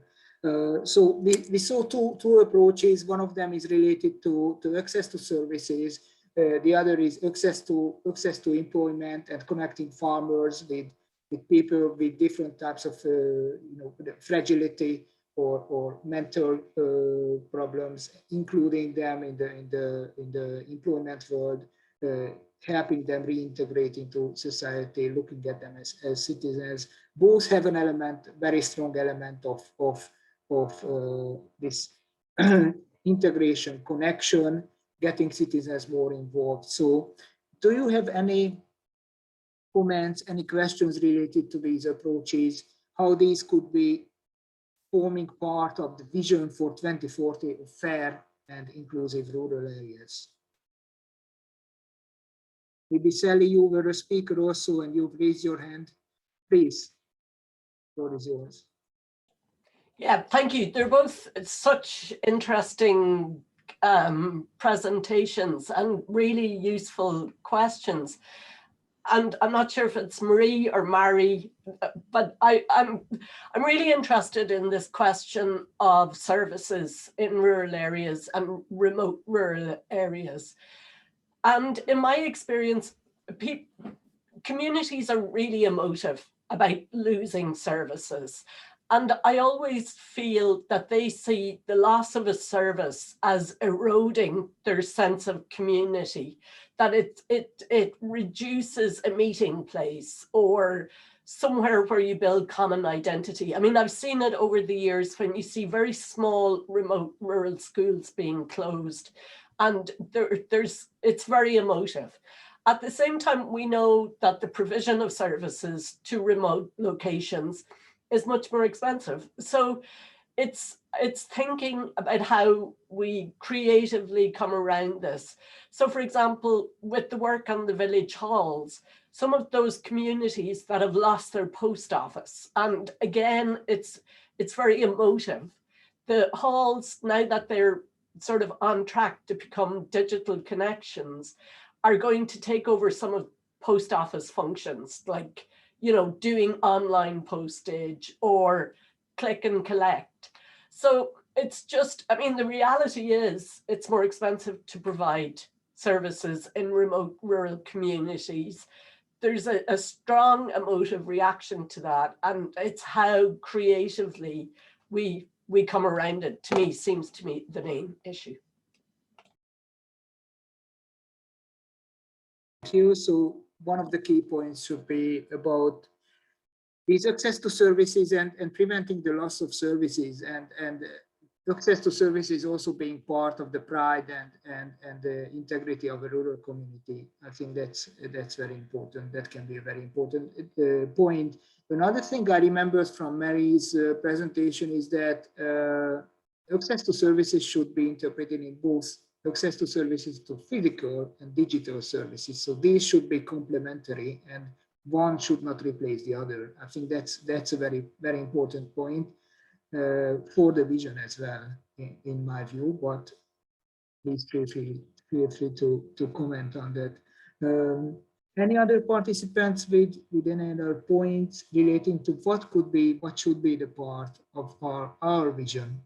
So we saw two approaches. One of them is related to access to services. The other is access to employment and connecting farmers with people with different types of fragility or mental problems, including them in the employment world, helping them reintegrate into society, looking at them as citizens. Both have an element, very strong element of this integration, connection, getting citizens more involved. So do you have any comments, any questions related to these approaches, how these could be forming part of the vision for 2040 of fair and inclusive rural areas? Maybe Sally, you were a speaker also and you've raised your hand. Please, the floor is yours. Yeah, thank you. They're both such interesting presentations and really useful questions. And I'm not sure if it's Marie or Mari, but I'm really interested in this question of services in rural areas and remote rural areas. And in my experience, communities are really emotive about losing services. And I always feel that they see the loss of a service as eroding their sense of community, that it reduces a meeting place or somewhere where you build common identity. I mean, I've seen it over the years when you see very small remote rural schools being closed, and it's very emotive. At the same time, we know that the provision of services to remote locations is much more expensive. So it's thinking about how we creatively come around this. So for example, with the work on the village halls, some of those communities that have lost their post office, and again, it's very emotive. The halls, now that they're sort of on track to become digital connections, are going to take over some of post office functions, like, you know, doing online postage or click and collect. So it's just, I mean, the reality is it's more expensive to provide services in remote rural communities. There's a strong emotive reaction to that, and it's how creatively we come around it, to me, seems to me the main issue. Thank you. So one of the key points should be about these access to services and preventing the loss of services, and access to services also being part of the pride and the integrity of a rural community. I think that's very important. That can be a very important point. Another thing I remember from Mary's presentation is that access to services should be interpreted in both access to services to physical and digital services. So these should be complementary and one should not replace the other. I think that's a very, very important point for the vision as well, in my view, but please feel free to comment on that. Any other participants with any other points relating to what should be the part of our vision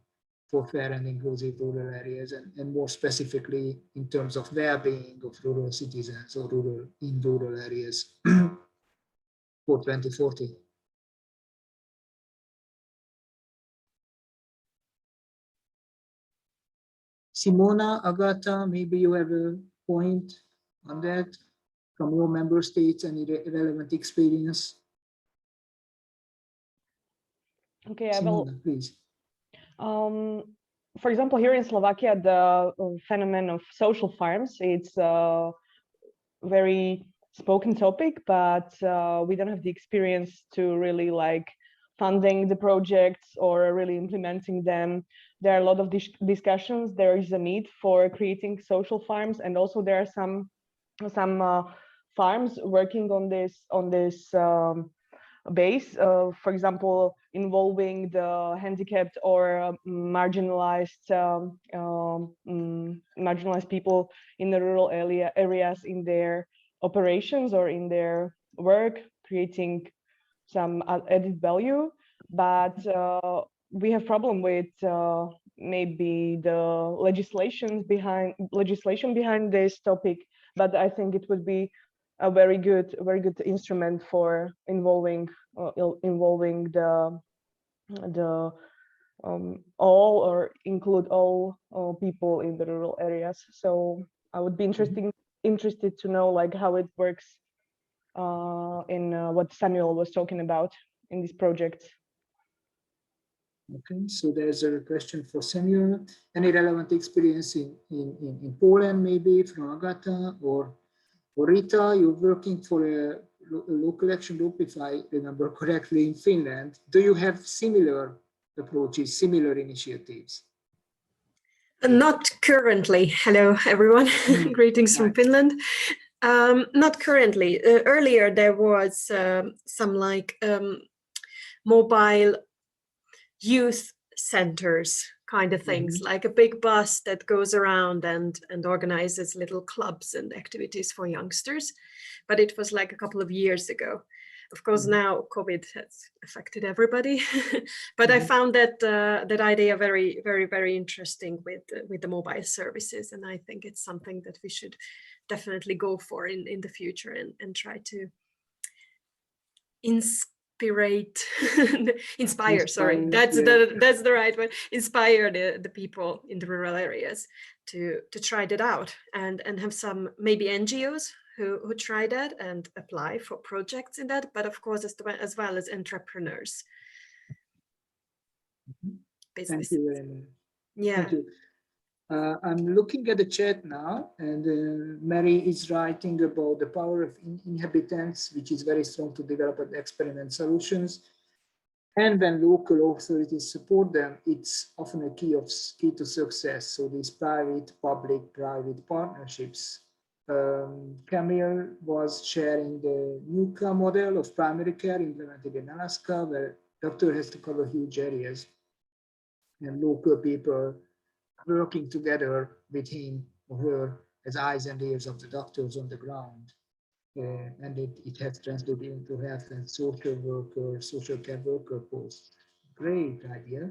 for fair and inclusive rural areas, and more specifically in terms of well-being of rural citizens or rural areas for 2040? Simona, Agata, maybe you have a point on that from your member states, any relevant experience? Okay, Simona, I will. Please. For example, here in Slovakia, the phenomenon of social farms, it's a very spoken topic, but we don't have the experience to really like funding the projects or really implementing them. There are a lot of discussions. There is a need for creating social farms, and also there are some farms working on this base, for example, involving the handicapped or marginalized people in the rural areas in their operations or in their work, creating some added value. But we have problem with maybe the legislation behind this topic. But I think it would be a very good instrument for involving the all or include all people in the rural areas. So I would be interested to know like how it works in what Samuel was talking about in this project. Okay, so there's a question for Samuel. Any relevant experience in Poland, maybe from Agata or Rita? You're working for a local action group, if I remember correctly, in Finland. Do you have similar approaches, similar initiatives? Not currently. Hello, everyone. Greetings from Finland. Not currently. Earlier, there was some like mobile youth centers kind of things, like a big bus that goes around and organizes little clubs and activities for youngsters. But it was like a couple of years ago. Of course, now COVID has affected everybody. But I found that that idea very, very, very interesting with the mobile services. And I think it's something that we should definitely go for in the future and try to inspire, sorry, that's the right one, inspire the people in the rural areas to try that out and have some maybe NGOs who try that and apply for projects in that, but of course as well as entrepreneurs. Thank you very much. Yeah. Thank you. I'm looking at the chat now, and Mary is writing about the power of inhabitants, which is very strong to develop and experiment solutions. And when local authorities support them, it's often a key to success. So these public-private partnerships. Camille was sharing the NUCA model of primary care implemented in Alaska, where doctor has to cover huge areas, and local people working together with him or her as eyes and ears of the doctors on the ground. And it has translated into health and social care worker posts. Great idea.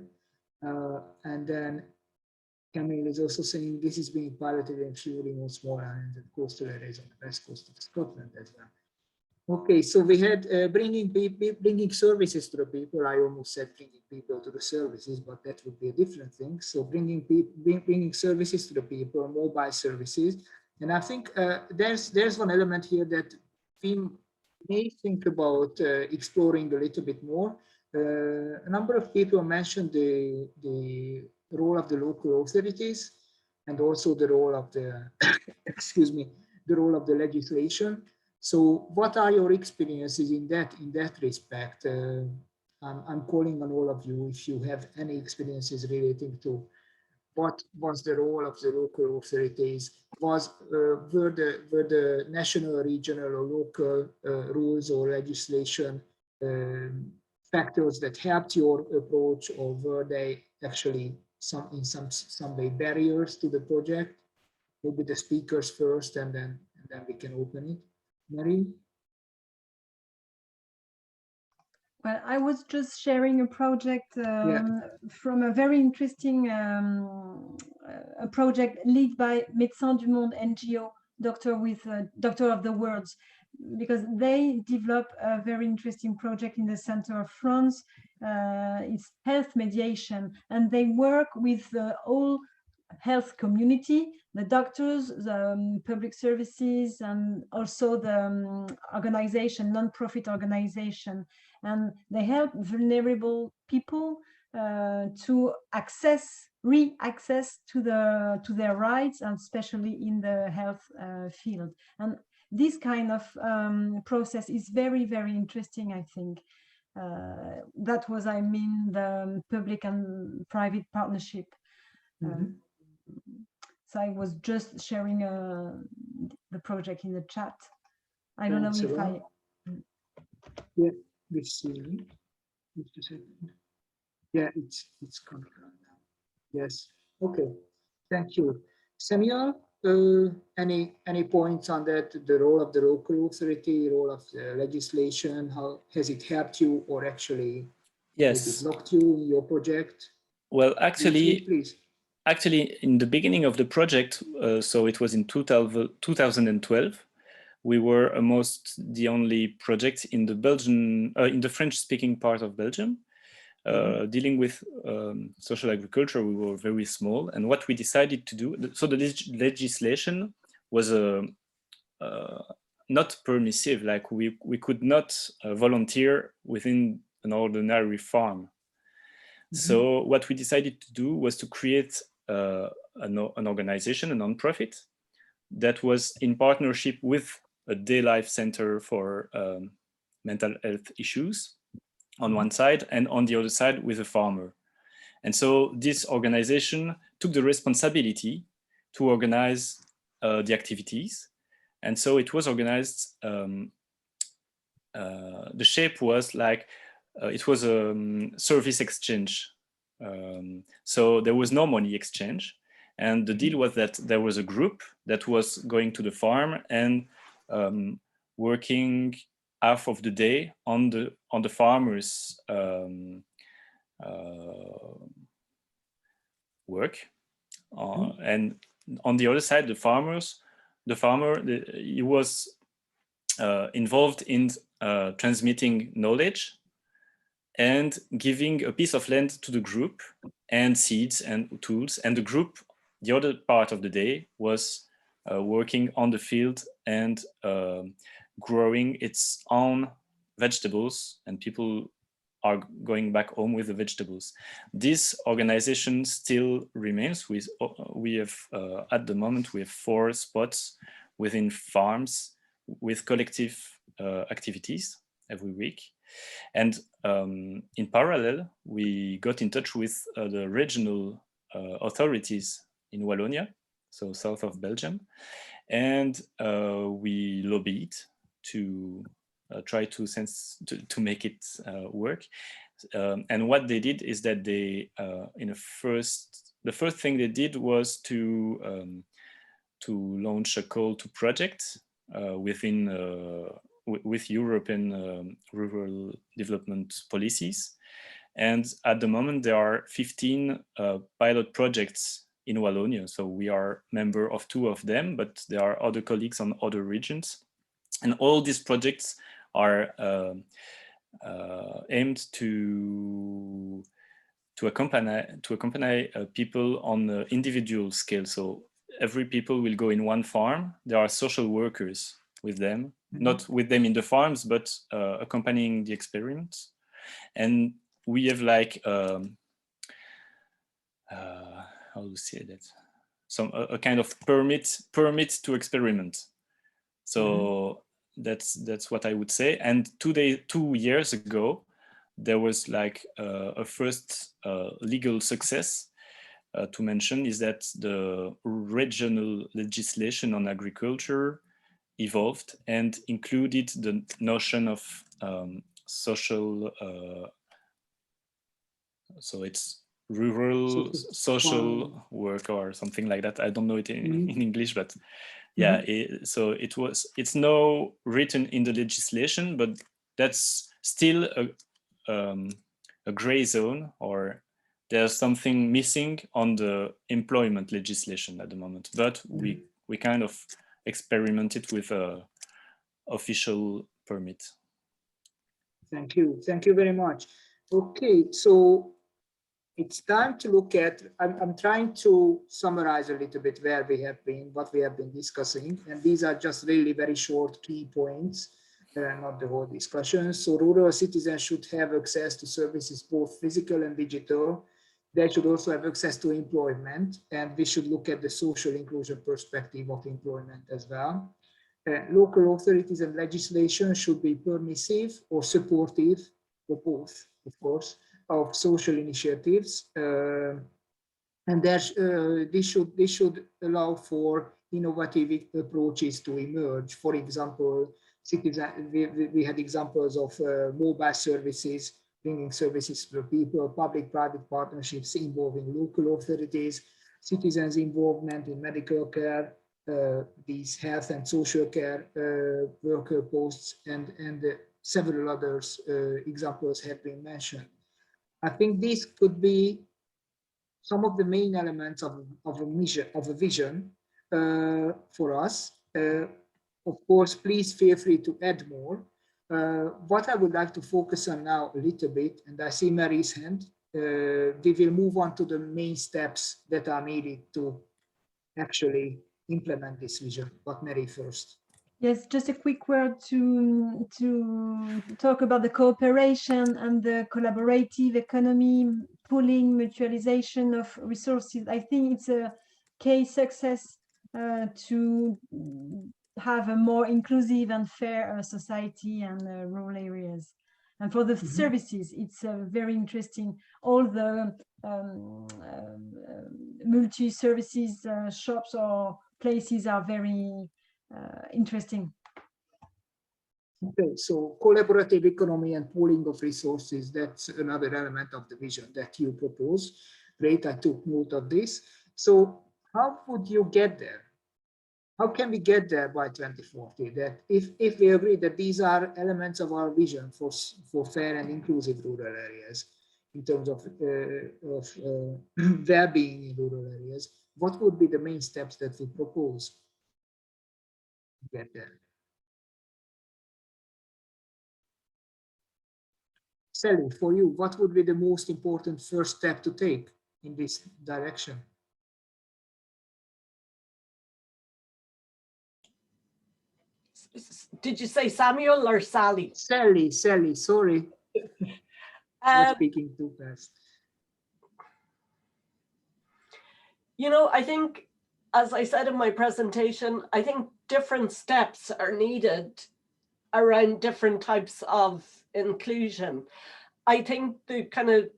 And then Camille is also saying this is being piloted in few remote small islands and coastal areas on the west coast of Scotland as well. Okay, so we had bringing services to the people. I almost said bringing people to the services, but that would be a different thing. So bringing services to the people, mobile services. And I think there's one element here that we may think about exploring a little bit more. A number of people mentioned the role of the local authorities and also the role of the, excuse me, the role of the legislation. So what are your experiences in that respect? I'm calling on all of you if you have any experiences relating to what was the role of the local authorities, were the national, regional, or local rules or legislation factors that helped your approach, or were they actually in some way barriers to the project? Maybe the speakers first, and then we can open it. Mary? Well, I was just sharing a project from a very interesting a project led by Médecins du Monde NGO, Doctor of the World, because they develop a very interesting project in the center of France. It's health mediation, and they work with the whole health community, the doctors, the public services, and also the organization, non-profit organization. And they help vulnerable people to re-access to their rights, and especially in the health field. And this kind of process is very, very interesting, I think. That was, I mean, the public and private partnership. So I was just sharing the project in the chat. I don't know if I... Yeah, we see. Just a second. Yeah, it's coming around now. Yes. Okay. Thank you. Samuel, any points on that? The role of the local authority, role of the legislation, how has it helped you or actually maybe blocked you in your project? Well, actually, please. Actually, in the beginning of the project, so it was in 2012, we were almost the only project in the Belgian, in the French-speaking part of Belgium, dealing with social agriculture. We were very small, and what we decided to do. So the legislation was not permissive. Like we could not volunteer within an ordinary farm. So what we decided to do was to create an organization, a non-profit, that was in partnership with a day life center for mental health issues on one side, and on the other side with a farmer. And so this organization took the responsibility to organize the activities. And so it was organized, the shape was like, it was a service exchange. So there was no money exchange. And the deal was that there was a group that was going to the farm and working half of the day on the farmers' work. And on the other side, the farmer, he was involved in transmitting knowledge and giving a piece of land to the group and seeds and tools. And the group, the other part of the day, was working on the field and growing its own vegetables, and people are going back home with the vegetables. This organization still remains. We have, at the moment, we have 4 spots within farms with collective activities every week. And in parallel, we got in touch with the regional authorities in Wallonia, so south of Belgium, and we lobbied to try to make it work. And what they did is that they, the first thing they did was to launch a call to project within with European rural development policies. And at the moment, there are 15 pilot projects in Wallonia. So we are member of 2 of them, but there are other colleagues on other regions. And all these projects are aimed to accompany people on the individual scale. So every people will go in one farm. There are social workers with them, not with them in the farms, but accompanying the experiments. And we have like, how do you say that? A kind of permit to experiment. So that's what I would say. And 2 years ago, there was like a first legal success to mention, is that the regional legislation on agriculture evolved and included the notion of social, so it's rural social work or something like that. I don't know it in English, but yeah, so it's now written in the legislation, but that's still a gray zone, or there's something missing on the employment legislation at the moment. But we kind of experimented with a official permit. Thank you very much. Okay, so it's time to look at, I'm trying to summarize a little bit where we have been, what we have been discussing, and these are just really very short key points, not the whole discussion. So rural citizens should have access to services, both physical and digital. They should also have access to employment, and we should look at the social inclusion perspective of employment as well. Local authorities and legislation should be permissive or supportive or both, of course, of social initiatives. And this should allow for innovative approaches to emerge. For example, we had examples of mobile services, bringing services to people, public-private partnerships involving local authorities, citizens' involvement in medical care, these health and social care worker posts, and several others examples have been mentioned. I think these could be some of the main elements of a vision for us. Of course, please feel free to add more. What I would like to focus on now a little bit, and I see Mary's hand, we will move on to the main steps that are needed to actually implement this vision. But Mary first. Yes, just a quick word to talk about the cooperation and the collaborative economy, pooling, mutualization of resources. I think it's a key success to have a more inclusive and fair society and rural areas. And for the services, it's very interesting. All the multi-services shops or places are very interesting. Okay, so collaborative economy and pooling of resources, that's another element of the vision that you propose. Great, I took note of this. So how would you get there? How can we get there by 2040? That if we agree that these are elements of our vision for fair and inclusive rural areas in terms of well-being in rural areas, what would be the main steps that we propose to get there? Sally, for you, what would be the most important first step to take in this direction? Did you say Samuel or Sally? Sally, sorry. Not speaking too fast. You know, I think, as I said in my presentation, I think different steps are needed around different types of inclusion. I think the kind of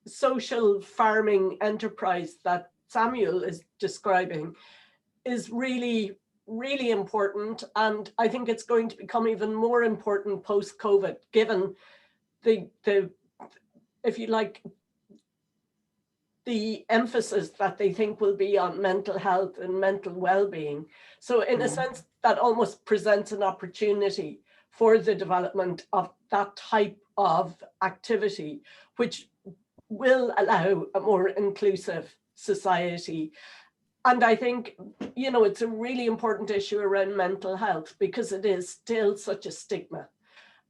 social farming enterprise that Samuel is describing is really, really important. And I think it's going to become even more important post-COVID, given the, if you like, the emphasis that they think will be on mental health and mental well-being. So in a sense, that almost presents an opportunity for the development of that type of activity, which will allow a more inclusive society. And I think, you know, it's a really important issue around mental health because it is still such a stigma.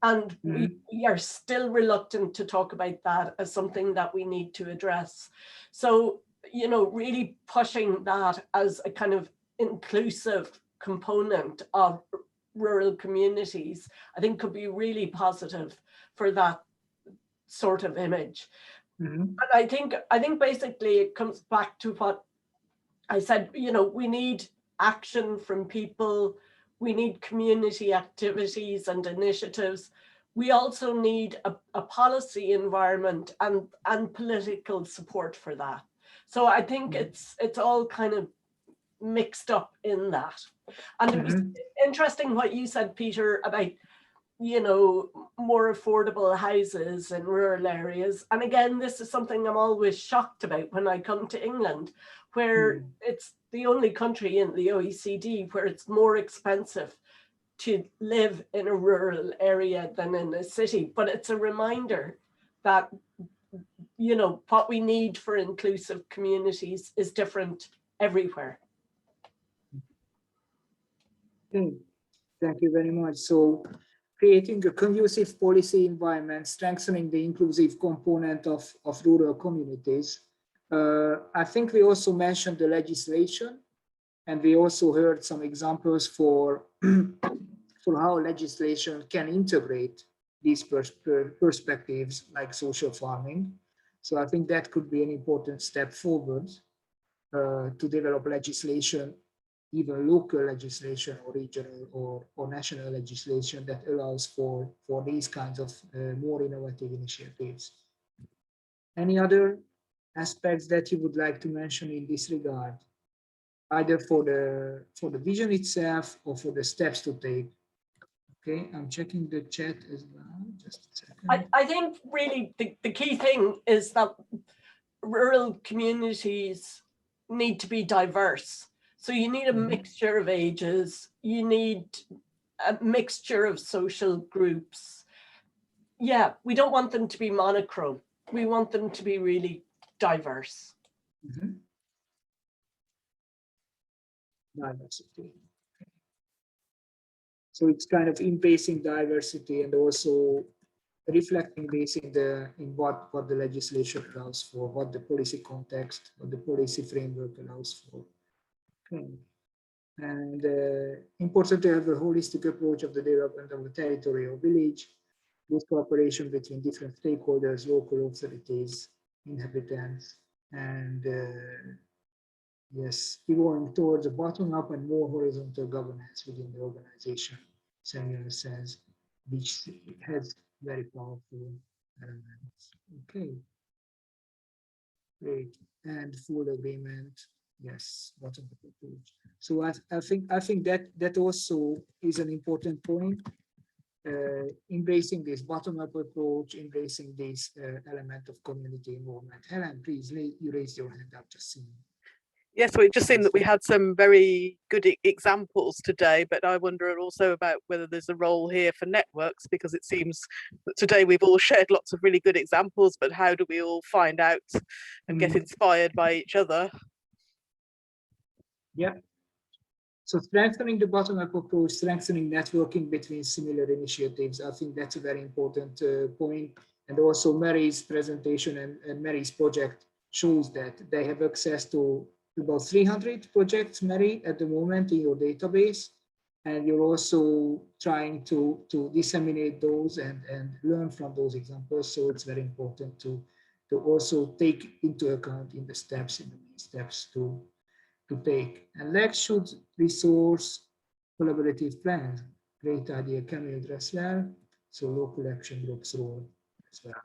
And we are still reluctant to talk about that as something that we need to address. So, you know, really pushing that as a kind of inclusive component of rural communities, I think could be really positive for that sort of image. And I think basically it comes back to what I said, you know, we need action from people. We need community activities and initiatives. We also need a policy environment and political support for that. So I think it's all kind of mixed up in that. And it was interesting what you said, Peter, about, you know, more affordable houses in rural areas. And again, this is something I'm always shocked about when I come to England, where it's the only country in the OECD where it's more expensive to live in a rural area than in a city. But it's a reminder that, you know, what we need for inclusive communities is different everywhere. Thank you very much. So creating a conducive policy environment, strengthening the inclusive component of rural communities. I think we also mentioned the legislation, and we also heard some examples for how legislation can integrate these perspectives like social farming. So I think that could be an important step forward to develop legislation even local legislation or regional or national legislation that allows for these kinds of more innovative initiatives. Any other aspects that you would like to mention in this regard, either for the vision itself or for the steps to take? Okay, I'm checking the chat as well. Just a second. I think really the key thing is that rural communities need to be diverse. So you need a mixture of ages, you need a mixture of social groups. Yeah, we don't want them to be monochrome. We want them to be really diverse. Diversity. So it's kind of embracing diversity and also reflecting this in what the legislation allows for, what the policy context, what the policy framework allows for. Okay. And important to have a holistic approach of the development of the territory or village, with cooperation between different stakeholders, local authorities, inhabitants, and yes, evolving towards a bottom-up and more horizontal governance within the organization, Samuel says, which has very powerful elements. Okay, great, and full agreement. Yes, bottom-up approach. So I think that also is an important point. Embracing this bottom-up approach, embracing this element of community involvement. Helen, please, you raised your hand. I've just seen. Yes, well, it just seemed that we had some very good examples today, but I wonder also about whether there's a role here for networks, because it seems that today we've all shared lots of really good examples, but how do we all find out and get inspired by each other? Yeah. So strengthening the bottom-up approach, strengthening networking between similar initiatives, I think that's a very important point. And also Mary's presentation and Mary's project shows that they have access to about 300 projects, Mary, at the moment in your database. And you're also trying to disseminate those and learn from those examples. So it's very important to also take into account in the steps, in the main steps to take. And next should resource collaborative plans. Great idea, can we address well? So local action groups role as well.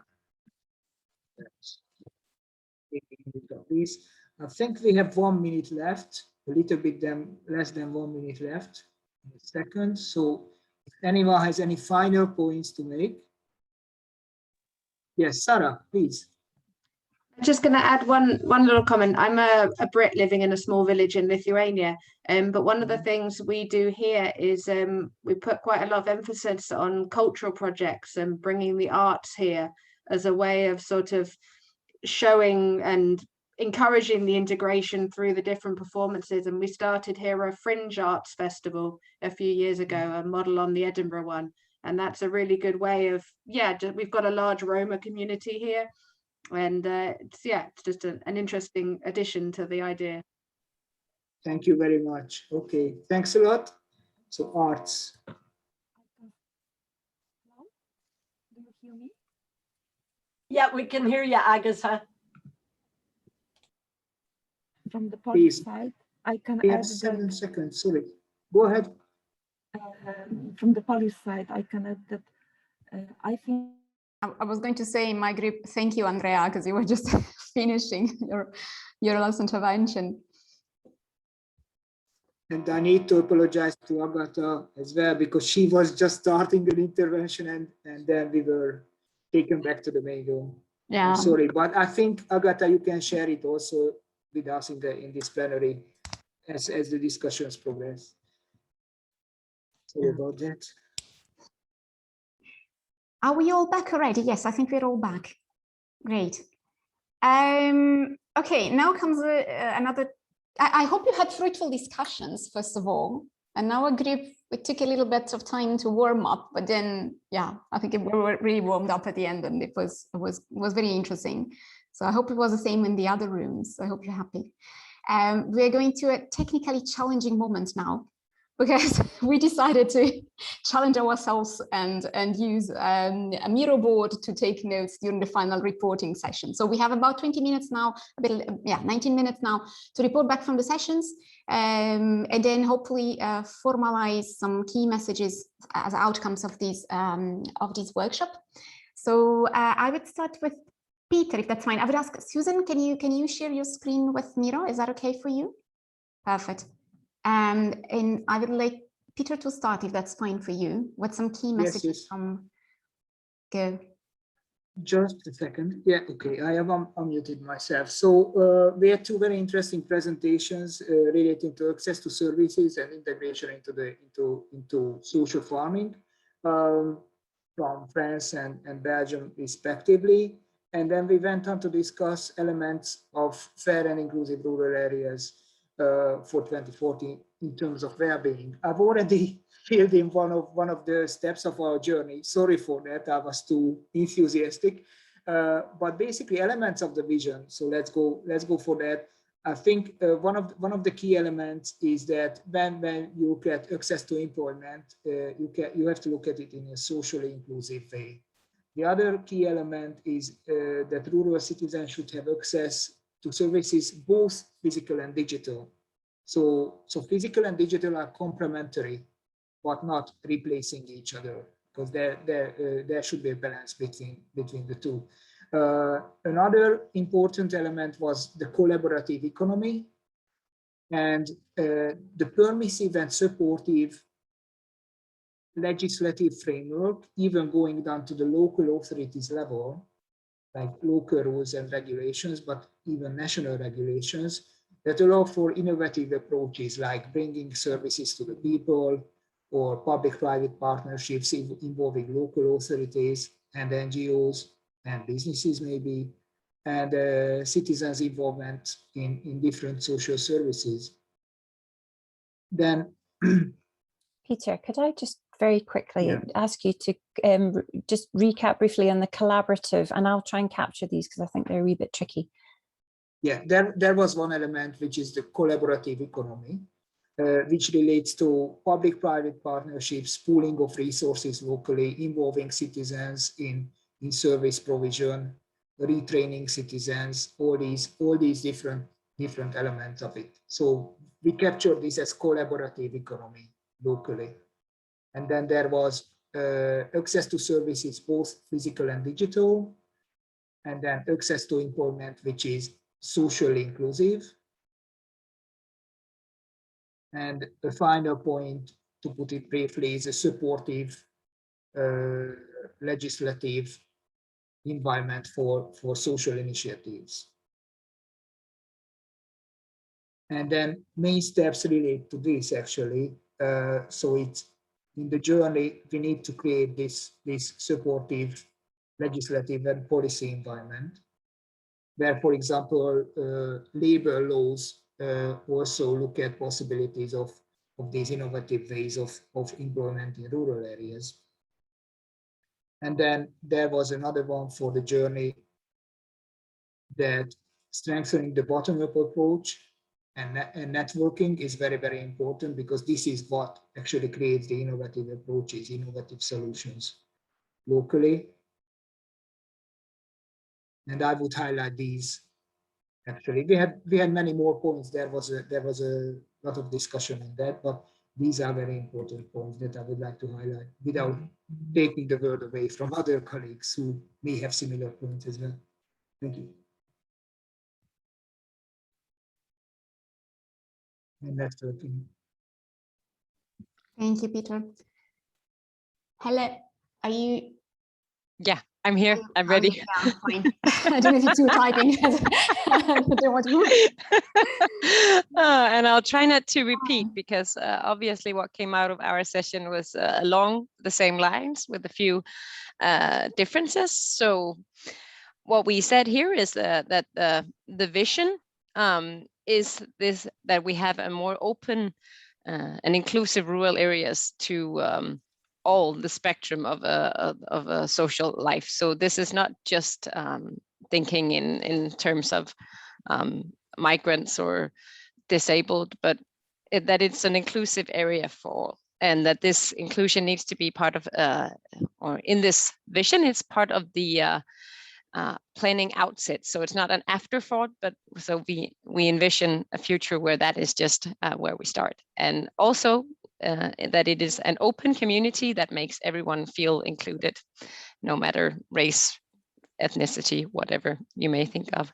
Please. I think we have 1 minute left, a little bit less than 1 minute left in a second. So if anyone has any final points to make. Yes, Sarah, please. I'm just going to add one little comment. I'm a Brit living in a small village in Lithuania, but one of the things we do here is we put quite a lot of emphasis on cultural projects and bringing the arts here as a way of sort of showing and encouraging the integration through the different performances. And we started here a fringe arts festival a few years ago, a model on the Edinburgh one. And that's a really good way of, we've got a large Roma community here. And it's just an interesting addition to the idea. Thank you very much. Okay, thanks a lot. So arts. Hello? Do you hear me? Yeah, we can hear you, Agatha. From the Polish side, I can add 7 seconds, sorry. Go ahead. From the Polish side, I can add that I think I was going to say in my group, thank you, Andrea, because you were just finishing your last intervention. And I need to apologize to Agatha as well, because she was just starting an intervention and then we were taken back to the main room. Yeah. I'm sorry, but I think, Agatha, you can share it also with us in this plenary as the discussions progress. Sorry about that. Are we all back already? Yes, I think we're all back. Great. Okay, now comes another. I hope you had fruitful discussions, first of all. And our group, we took a little bit of time to warm up, but then, I think we were really warmed up at the end, and it was very interesting. So I hope it was the same in the other rooms. I hope you're happy. We're going to a technically challenging moment now, because we decided to challenge ourselves and use a Miro board to take notes during the final reporting session. So we have about 20 minutes now, 19 minutes now to report back from the sessions. and then hopefully formalize some key messages as outcomes of this workshop. So I would start with Peter, if that's fine. I would ask Susan, can you share your screen with Miro? Is that okay for you? Perfect. And I would like Peter to start, if that's fine for you, with some key messages from Go. Just a second. Yeah, okay. I have unmuted myself. So we had two very interesting presentations relating to access to services and integration into social farming from France and Belgium respectively. And then we went on to discuss elements of fair and inclusive rural areas for 2040 in terms of well-being. I've already filled in one of the steps of our journey. Sorry for that, I was too enthusiastic. But basically elements of the vision. So let's go for that. I think one of the key elements is that when you look at access to employment, you have to look at it in a socially inclusive way. The other key element is that rural citizens should have access to services, both physical and digital. So physical and digital are complementary, but not replacing each other, because there should be a balance between the two. Another important element was the collaborative economy and the permissive and supportive legislative framework, even going down to the local authorities level, like local rules and regulations, but even national regulations that allow for innovative approaches like bringing services to the people or public-private partnerships involving local authorities and NGOs and businesses maybe, and citizens' involvement in different social services. Then Peter, could I just very quickly ask you to just recap briefly on the collaborative, and I'll try and capture these because I think they're a wee bit tricky. Yeah, there was one element, which is the collaborative economy, which relates to public-private partnerships, pooling of resources locally, involving citizens in service provision, retraining citizens, all these different elements of it. So we captured this as collaborative economy locally. And then there was access to services, both physical and digital, and then access to employment, which is socially inclusive. And the final point, to put it briefly, is a supportive legislative environment for social initiatives. And then main steps relate to this actually. So it's in the journey, we need to create this supportive legislative and policy environment where, for example, labor laws also look at possibilities of these innovative ways of employment in rural areas. And then there was another one for the journey, that strengthening the bottom-up approach and networking is very, very important, because this is what actually creates the innovative approaches, innovative solutions locally. And I would highlight these. Actually, we had many more points. There was a lot of discussion on that, but these are very important points that I would like to highlight without taking the word away from other colleagues who may have similar points as well. Thank you. And that's working. Thank you, Peter. Helle, are you? Yeah, I'm here. I'm ready. Yeah, fine. I don't know if you were typing. And I'll try not to repeat, because obviously what came out of our session was along the same lines with a few differences. So what we said here is that the vision is this, that we have a more open and inclusive rural areas to all the spectrum of a social life. So this is not just thinking in terms of migrants or disabled, but that it's an inclusive area for all, and that this inclusion needs to be part of, or in this vision, it's part of the planning outset. So it's not an afterthought, but so we envision a future where that is just where we start. And also that it is an open community that makes everyone feel included, no matter race, ethnicity, whatever you may think of.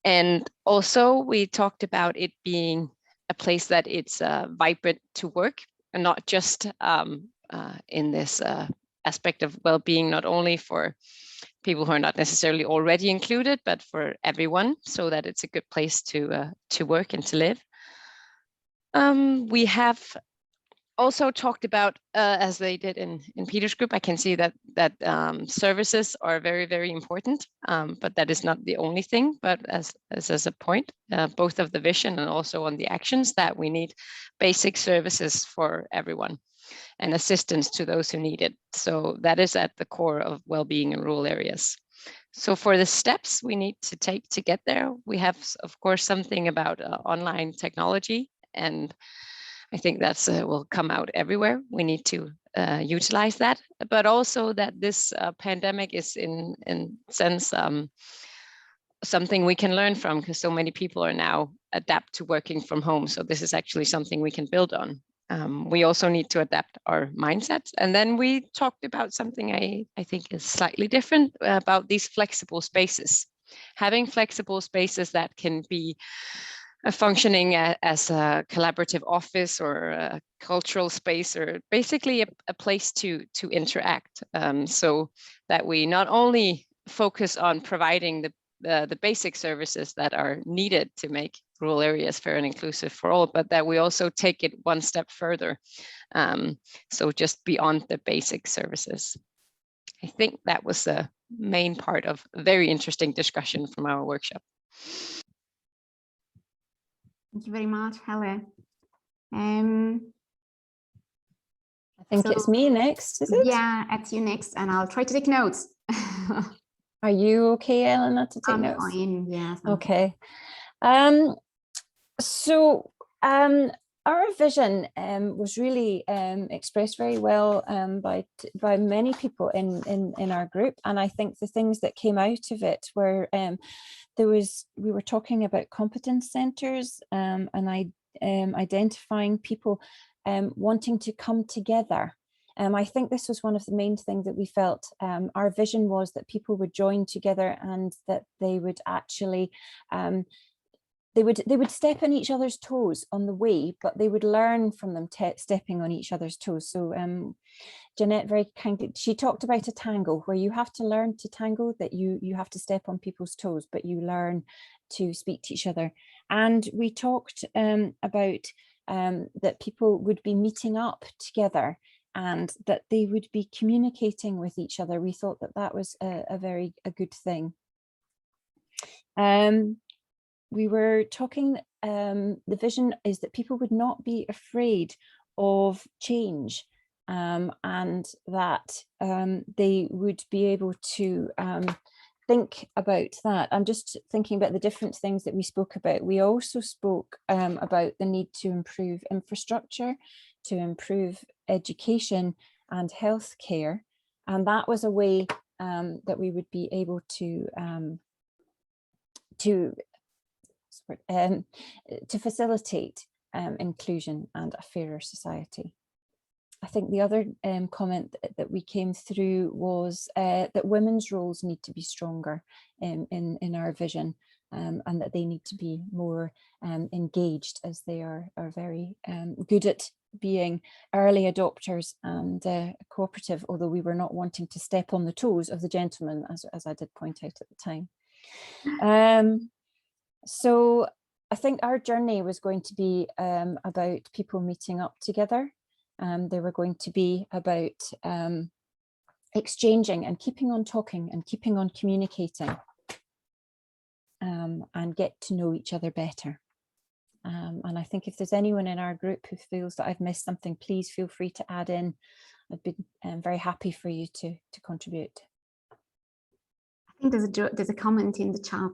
And also we talked about it being a place that it's vibrant to work, and not just in this aspect of well-being, not only for people who are not necessarily already included, but for everyone, so that it's a good place to work and to live. We have also talked about, as they did in Peter's group, I can see that services are very, very important, but that is not the only thing, but as a point, both of the vision and also on the actions, that we need basic services for everyone and assistance to those who need it. So that is at the core of well-being in rural areas. So for the steps we need to take to get there, we have, of course, something about online technology, and I think that's will come out everywhere. We need to utilize that, but also that this pandemic is in sense something we can learn from, because so many people are now adapt to working from home. So this is actually something we can build on. We also need to adapt our mindsets. And then we talked about something I think is slightly different, about these flexible spaces. Having flexible spaces that can be functioning as a collaborative office or a cultural space, or basically a place to interact, so that we not only focus on providing the basic services that are needed to make rural areas fair and inclusive for all, but that we also take it one step further, so just beyond the basic services. I think that was the main part of a very interesting discussion from our workshop. Thank you very much, Helle. I think it's me next, is it? Yeah, it's you next, and I'll try to take notes. Are you okay, Elena, to take notes? I'm fine, yeah. Okay. So our vision was really expressed very well by many people in our group, and I think the things that came out of it were we were talking about competence centres and identifying people wanting to come together. I think this was one of the main things that we felt. Our vision was that people would join together, and that they would actually they would step on each other's toes on the way, but they would learn from them stepping on each other's toes. So Jeanette very kindly, she talked about a tango, where you have to learn to tango, that you have to step on people's toes, but you learn to speak to each other. And we talked about that people would be meeting up together, and that they would be communicating with each other. We thought that that was a good thing. We were talking, the vision is that people would not be afraid of change, and that they would be able to think about that. I'm just thinking about the different things that we spoke about. We also spoke about the need to improve infrastructure, to improve education and healthcare, and that was a way that we would be able to facilitate inclusion and a fairer society. I think the other comment that we came through was that women's roles need to be stronger in our vision, and that they need to be more engaged, as they are very good at being early adopters and cooperative, although we were not wanting to step on the toes of the gentleman, as I did point out at the time. So I think our journey was going to be about people meeting up together. They were going to be about exchanging and keeping on talking and keeping on communicating, and get to know each other better. And I think if there's anyone in our group who feels that I've missed something, please feel free to add in. I'd be very happy for you to contribute. I think there's a comment in the chat.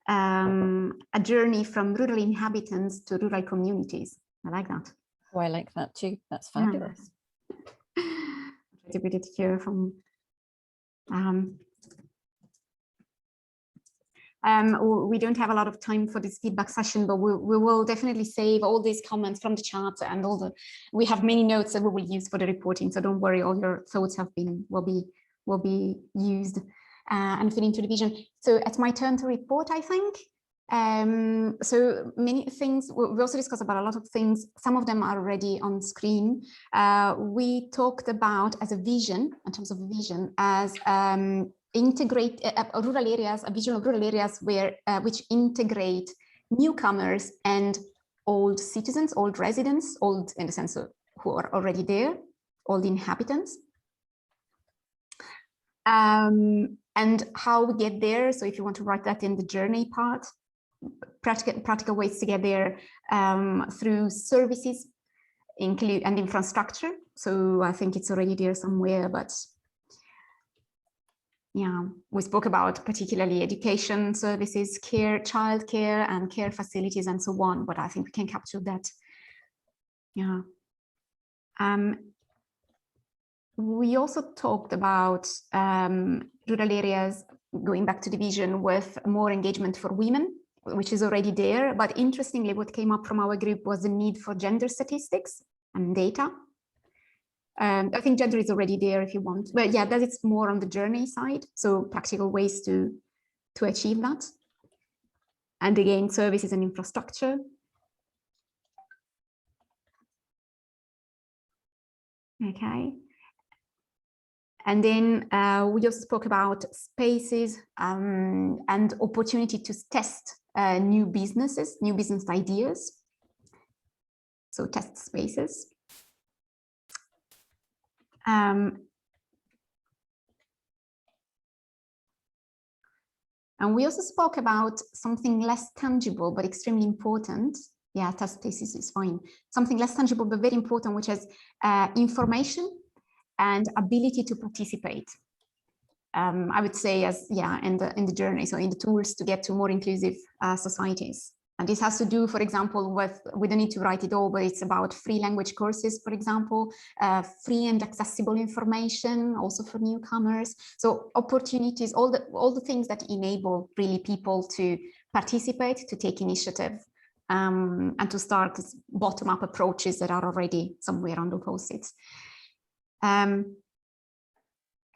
A journey from rural inhabitants to rural communities. I like that. Oh, I like that too. That's fabulous. Yeah. To put it here from We don't have a lot of time for this feedback session, but we will definitely save all these comments from the chat and we have many notes that we will use for the reporting. So don't worry, all your thoughts will be used and fit into the vision. So it's my turn to report, I think. So many things, we also discussed about a lot of things. Some of them are already on screen. We talked about as a vision, in terms of vision, as integrate rural areas, a vision of rural areas where which integrate newcomers and old citizens, old residents, old in the sense of who are already there, old inhabitants. And how we get there. So if you want to write that in the journey part, practical ways to get there through services and infrastructure. So I think it's already there somewhere, but yeah, we spoke about particularly education services, care, childcare and care facilities and so on, but I think we can capture that. Yeah. We also talked about rural areas, going back to the vision, with more engagement for women, which is already there. But interestingly, what came up from our group was the need for gender statistics and data. I think gender is already there if you want, but yeah, that it's more on the journey side. So practical ways to achieve that. And again, services and infrastructure. Okay. And then we also spoke about spaces and opportunity to test new business ideas. So test spaces. And we also spoke about something less tangible, but extremely important. Yeah, test spaces is fine. Something less tangible, but very important, which is information and ability to participate. I would say as, yeah, in the journey, so in the tools to get to more inclusive societies. And this has to do, for example, with, we don't need to write it all, but it's about free language courses, for example, free and accessible information, also for newcomers. So opportunities, all the things that enable really people to participate, to take initiative, and to start bottom-up approaches that are already somewhere on the post-its.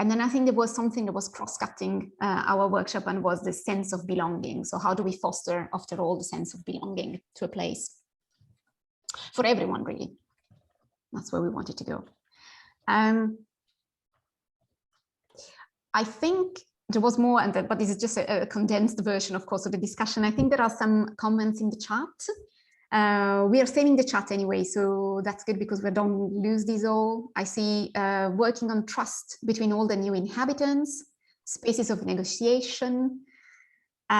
And then I think there was something that was cross-cutting our workshop, and was the sense of belonging. So how do we foster, after all, the sense of belonging to a place for everyone, really? That's where we wanted to go. I think there was more, but this is just a condensed version, of course, of the discussion. I think there are some comments in the chat. We are saving the chat anyway, so that's good because we don't lose these all. I see working on trust between all the new inhabitants, spaces of negotiation. We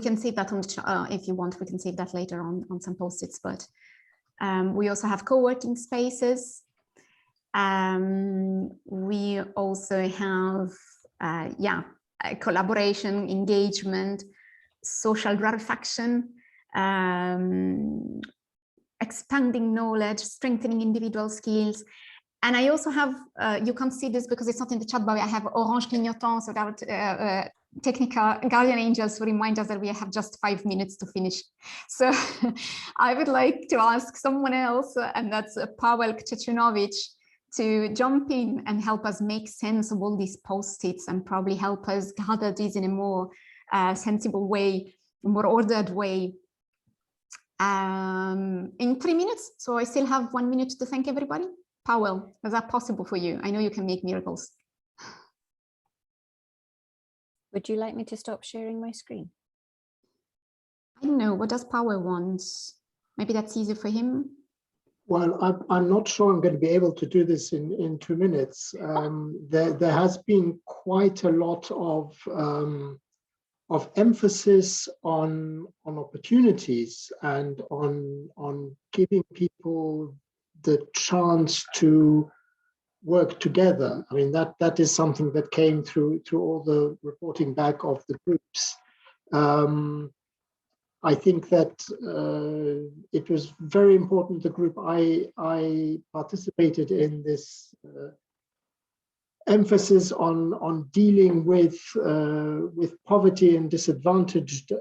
can save that on the chat if you want. We can save that later on some post-its, but we also have co-working spaces. We also have, collaboration, engagement, social rarefaction, expanding knowledge, strengthening individual skills. And I also have, you can't see this because it's not in the chat, but I have orange clignotants, so that technical guardian angels to remind us that we have just 5 minutes to finish. So I would like to ask someone else, and that's Paweł Kczecinowicz, to jump in and help us make sense of all these post-its and probably help us gather these in a more sensible way, a more ordered way in 3 minutes. So I still have 1 minute to thank everybody. Paweł, is that possible for you? I know you can make miracles. Would you like me to stop sharing my screen? I don't know, what does Paweł want? Maybe that's easier for him. Well, I'm not sure I'm going to be able to do this in 2 minutes. There has been quite a lot of emphasis on opportunities and on giving people the chance to work together. I mean, that is something that came through all the reporting back of the groups. I think that it was very important, the group I participated in this emphasis on dealing with poverty and disadvantaged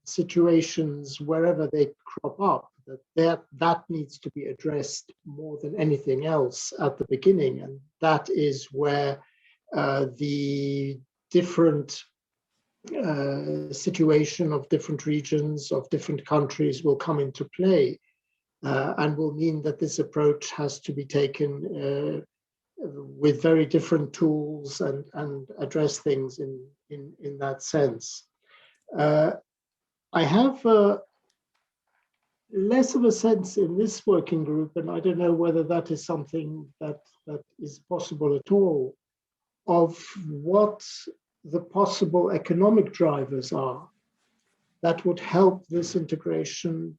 situations wherever they crop up, that needs to be addressed more than anything else at the beginning. And that is where the different situation of different regions, of different countries will come into play, and will mean that this approach has to be taken with very different tools and address things in that sense. I have less of a sense in this working group, and I don't know whether that is something that is possible at all, of what the possible economic drivers are that would help this integration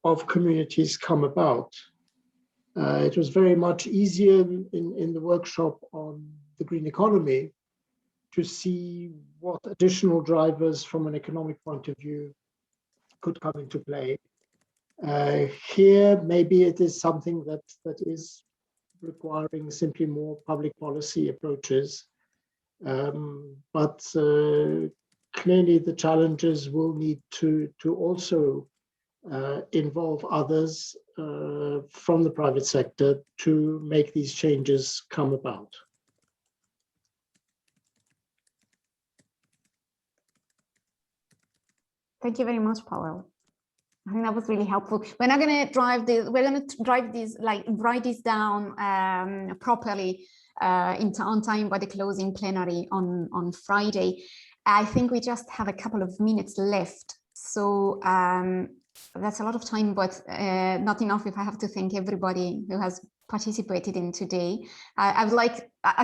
of communities come about. It was very much easier in the workshop on the green economy to see what additional drivers from an economic point of view could come into play. Here, maybe it is something that is requiring simply more public policy approaches. But clearly the challenges will need to also involve others from the private sector to make these changes come about. Thank you very much, Pavel. I think that was really helpful. We're not going to drive this. We're going to drive this, like write this down properly on time by the closing plenary on Friday. I think we just have a couple of minutes left, so that's a lot of time, but not enough if I have to thank everybody who has participated in today. I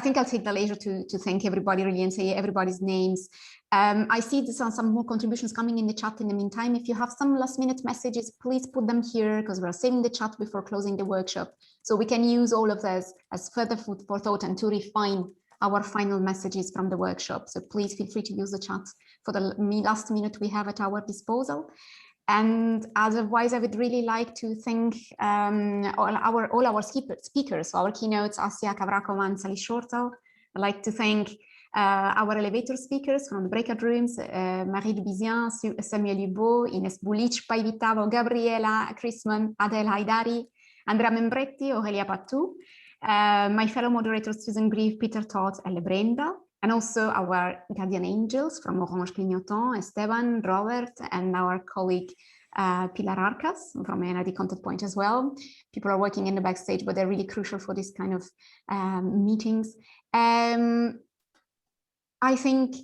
think I'll take the leisure to thank everybody really and say everybody's names. I see some more contributions coming in the chat in the meantime. If you have some last minute messages, please put them here, because we're saving the chat before closing the workshop. So we can use all of this as further food for thought and to refine our final messages from the workshop. So please feel free to use the chat for the last minute we have at our disposal. And otherwise, I would really like to thank all our speakers, so our keynotes, Asiya Kavarakova and Shortall. I'd like to thank our elevator speakers from the breakout rooms, Marie de Bizien, Samuel Hubaux, Ines Bulic, Paivi Taavo, Gabriella, Christmann, Adeel Haidari, Andrea Membretti, Aurelia, Pattou, my fellow moderators, Susan Grieve, Peter Todd, and Brenda, and also our guardian angels from Orange Clignotant, Esteban, Robert, and our colleague Pilar Arcas from NID Contact Point as well. People are working in the backstage, but they're really crucial for this kind of meetings. I think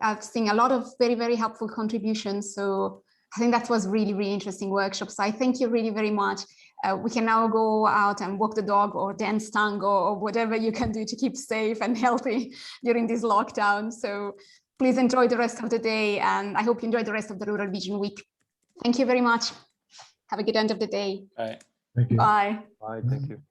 I've seen a lot of very, very helpful contributions. So I think that was really, really interesting workshop. So I thank you really very much. We can now go out and walk the dog or dance tango or whatever you can do to keep safe and healthy during this lockdown. So please enjoy the rest of the day, and I hope you enjoy the rest of the Rural Vision Week. Thank you very much. Have a good end of the day. Bye. Thank you. Bye. Bye. Thank you.